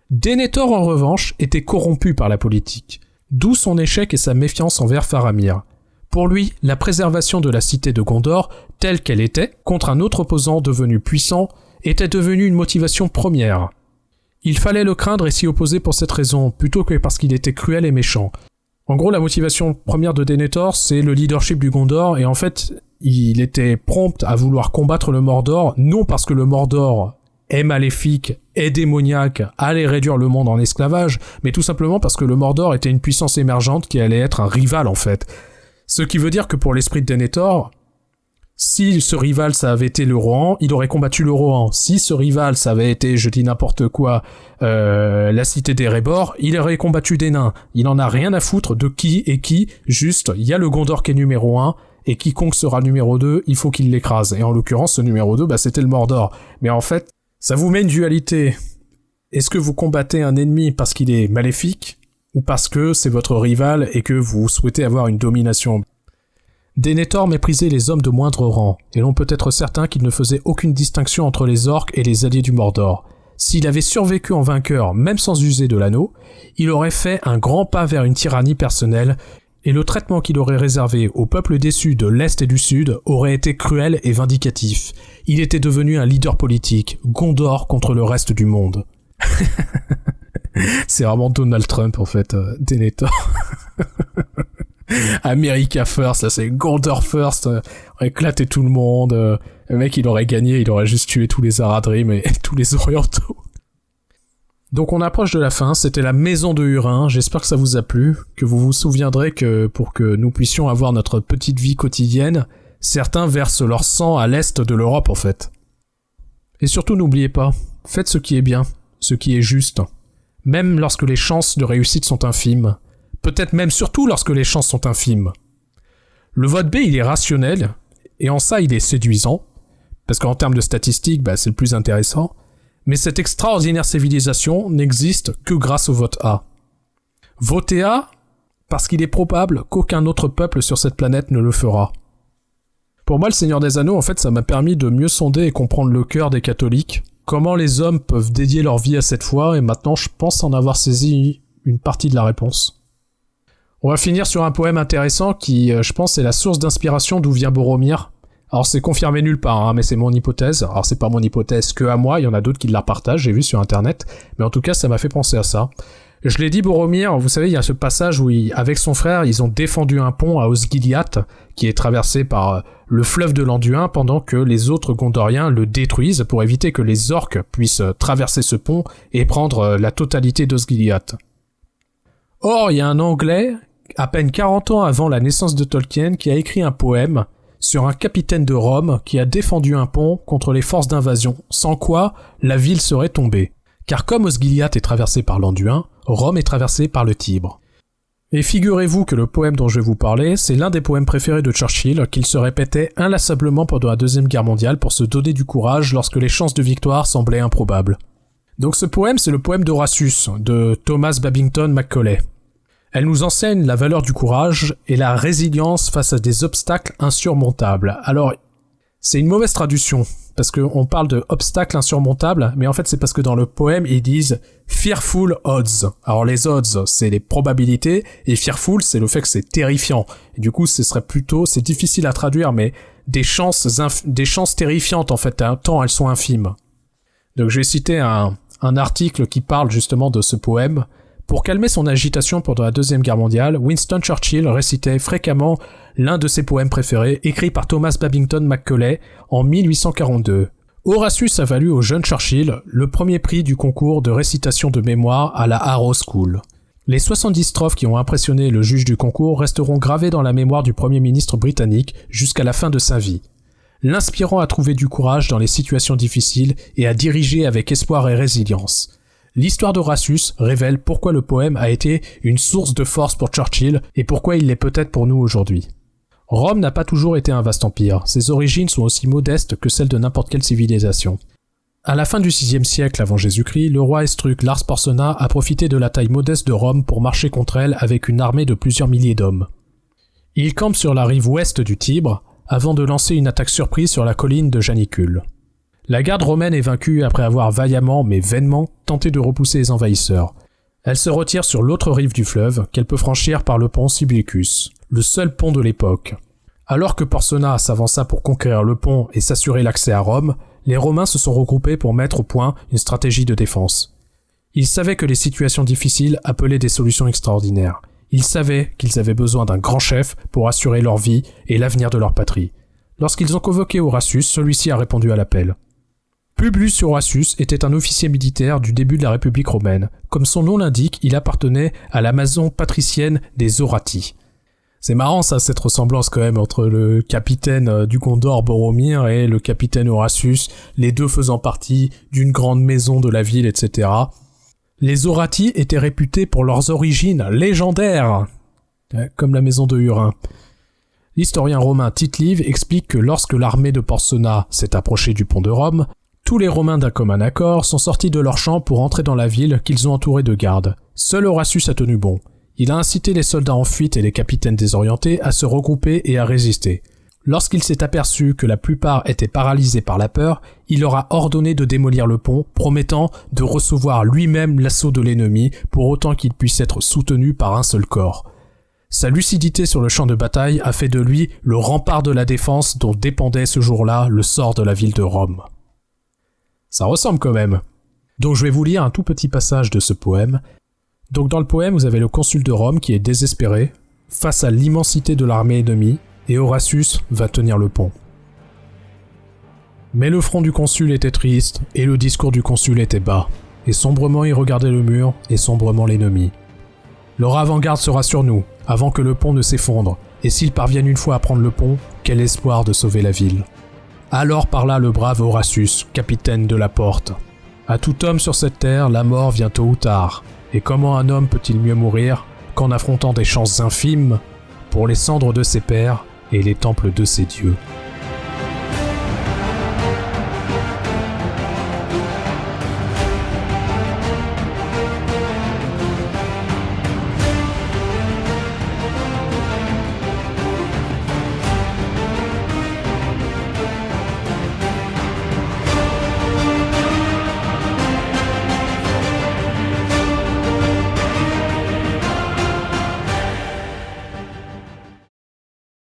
[SPEAKER 1] Denethor, en revanche, était corrompu par la politique, d'où son échec et sa méfiance envers Faramir. Pour lui, la préservation de la cité de Gondor, telle qu'elle était, contre un autre opposant devenu puissant, était devenue une motivation première. Il fallait le craindre et s'y opposer pour cette raison, plutôt que parce qu'il était cruel et méchant. En gros, la motivation première de Denethor, c'est le leadership du Gondor, et en fait, il était prompt à vouloir combattre le Mordor, non parce que le Mordor est maléfique, est démoniaque, allait réduire le monde en esclavage, mais tout simplement parce que le Mordor était une puissance émergente qui allait être un rival en fait. Ce qui veut dire que pour l'esprit de Denethor, si ce rival ça avait été le Rohan, il aurait combattu le Rohan. Si ce rival ça avait été, je dis n'importe quoi, la cité d'Erebor, il aurait combattu des nains. Il en a rien à foutre de qui est qui, juste il y a le Gondor qui est numéro 1, et quiconque sera numéro 2, il faut qu'il l'écrase. Et en l'occurrence, ce numéro 2, c'était le Mordor. Mais en fait, ça vous met une dualité. Est-ce que vous combattez un ennemi parce qu'il est maléfique, ou parce que c'est votre rival et que vous souhaitez avoir une domination? Denethor méprisait les hommes de moindre rang, et l'on peut être certain qu'il ne faisait aucune distinction entre les orques et les alliés du Mordor. S'il avait survécu en vainqueur, même sans user de l'anneau, il aurait fait un grand pas vers une tyrannie personnelle, et le traitement qu'il aurait réservé aux peuples déçus de l'Est et du Sud aurait été cruel et vindicatif. Il était devenu un leader politique, Gondor contre le reste du monde. C'est vraiment Donald Trump en fait, Denethor. America first, là c'est Gondor first, éclater tout le monde, le mec il aurait gagné, il aurait juste tué tous les Haradrim et tous les Orientaux. Donc on approche de la fin, c'était la maison de Hurin, j'espère que ça vous a plu, que vous vous souviendrez que pour que nous puissions avoir notre petite vie quotidienne, certains versent leur sang à l'est de l'Europe en fait. Et surtout n'oubliez pas, faites ce qui est bien, ce qui est juste, même lorsque les chances de réussite sont infimes. Peut-être même surtout lorsque les chances sont infimes. Le vote B, il est rationnel, et en ça, il est séduisant, parce qu'en termes de statistiques, c'est le plus intéressant, mais cette extraordinaire civilisation n'existe que grâce au vote A. Votez A, parce qu'il est probable qu'aucun autre peuple sur cette planète ne le fera. Pour moi, le Seigneur des Anneaux, en fait, ça m'a permis de mieux sonder et comprendre le cœur des catholiques, comment les hommes peuvent dédier leur vie à cette foi, et maintenant, je pense en avoir saisi une partie de la réponse. On va finir sur un poème intéressant qui, je pense, est la source d'inspiration d'où vient Boromir. Alors c'est confirmé nulle part, mais c'est mon hypothèse. Alors c'est pas mon hypothèse que à moi, il y en a d'autres qui la partagent, j'ai vu sur internet, mais en tout cas ça m'a fait penser à ça. Je l'ai dit, Boromir, vous savez, il y a ce passage où avec son frère, ils ont défendu un pont à Osgiliath, qui est traversé par le fleuve de l'Anduin, pendant que les autres Gondoriens le détruisent pour éviter que les orques puissent traverser ce pont et prendre la totalité d'Osgiliath. Or, il y a un Anglais, à peine 40 ans avant la naissance de Tolkien, qui a écrit un poème sur un capitaine de Rome qui a défendu un pont contre les forces d'invasion, sans quoi la ville serait tombée. Car comme Osgiliath est traversé par l'Anduin, Rome est traversée par le Tibre. Et figurez-vous que le poème dont je vais vous parler, c'est l'un des poèmes préférés de Churchill, qu'il se répétait inlassablement pendant la Deuxième Guerre mondiale pour se donner du courage lorsque les chances de victoire semblaient improbables. Donc ce poème, c'est le poème d'Horatius, de Thomas Babington Macaulay. Elle nous enseigne la valeur du courage et la résilience face à des obstacles insurmontables. Alors, c'est une mauvaise traduction, parce qu'on parle de obstacles insurmontables, mais en fait c'est parce que dans le poème, ils disent « fearful odds ». Alors les odds, c'est les probabilités, et « fearful », c'est le fait que c'est terrifiant. Et du coup, ce serait plutôt, c'est difficile à traduire, mais des chances terrifiantes en fait, tant elles sont infimes. Donc je vais citer un article qui parle justement de ce poème. Pour calmer son agitation pendant la Deuxième Guerre mondiale, Winston Churchill récitait fréquemment l'un de ses poèmes préférés, écrit par Thomas Babington Macaulay en 1842. Horatius a valu au jeune Churchill le premier prix du concours de récitation de mémoire à la Harrow School. Les 70 strophes qui ont impressionné le juge du concours resteront gravées dans la mémoire du Premier ministre britannique jusqu'à la fin de sa vie, l'inspirant à trouver du courage dans les situations difficiles et à diriger avec espoir et résilience. L'histoire d'Horatius révèle pourquoi le poème a été une source de force pour Churchill et pourquoi il l'est peut-être pour nous aujourd'hui. Rome n'a pas toujours été un vaste empire, ses origines sont aussi modestes que celles de n'importe quelle civilisation. À la fin du VIe siècle avant Jésus-Christ, le roi Estruc Lars Porsena a profité de la taille modeste de Rome pour marcher contre elle avec une armée de plusieurs milliers d'hommes. Il campe sur la rive ouest du Tibre, avant de lancer une attaque surprise sur la colline de Janicule. La garde romaine est vaincue après avoir vaillamment mais vainement tenté de repousser les envahisseurs. Elle se retire sur l'autre rive du fleuve qu'elle peut franchir par le pont Sublicius, le seul pont de l'époque. Alors que Porsena s'avança pour conquérir le pont et s'assurer l'accès à Rome, les Romains se sont regroupés pour mettre au point une stratégie de défense. Ils savaient que les situations difficiles appelaient des solutions extraordinaires. Ils savaient qu'ils avaient besoin d'un grand chef pour assurer leur vie et l'avenir de leur patrie. Lorsqu'ils ont convoqué Horatius, celui-ci a répondu à l'appel. Publius Horatius était un officier militaire du début de la République romaine. Comme son nom l'indique, il appartenait à la maison patricienne des Horati. C'est marrant ça, cette ressemblance quand même entre le capitaine du Gondor Boromir et le capitaine Horatius, les deux faisant partie d'une grande maison de la ville, etc. Les Horati étaient réputés pour leurs origines légendaires, comme la maison de Hurin. L'historien romain Tite-Live explique que lorsque l'armée de Porsena s'est approchée du pont de Rome, tous les Romains d'un commun accord sont sortis de leurs champs pour entrer dans la ville qu'ils ont entourée de gardes. Seul Horatius a tenu bon. Il a incité les soldats en fuite et les capitaines désorientés à se regrouper et à résister. Lorsqu'il s'est aperçu que la plupart étaient paralysés par la peur, il leur a ordonné de démolir le pont, promettant de recevoir lui-même l'assaut de l'ennemi pour autant qu'il puisse être soutenu par un seul corps. Sa lucidité sur le champ de bataille a fait de lui le rempart de la défense dont dépendait ce jour-là le sort de la ville de Rome. Ça ressemble quand même. Donc je vais vous lire un tout petit passage de ce poème. Donc dans le poème, vous avez le consul de Rome qui est désespéré face à l'immensité de l'armée ennemie, et Horatius va tenir le pont. Mais le front du consul était triste, et le discours du consul était bas, et sombrement il regardait le mur, et sombrement l'ennemi. Leur avant-garde sera sur nous, avant que le pont ne s'effondre, et s'ils parviennent une fois à prendre le pont, quel espoir de sauver la ville. Alors parla le brave Horatius, capitaine de la porte. À tout homme sur cette terre, la mort vient tôt ou tard, et comment un homme peut-il mieux mourir qu'en affrontant des chances infimes pour les cendres de ses pères et les temples de ses dieux.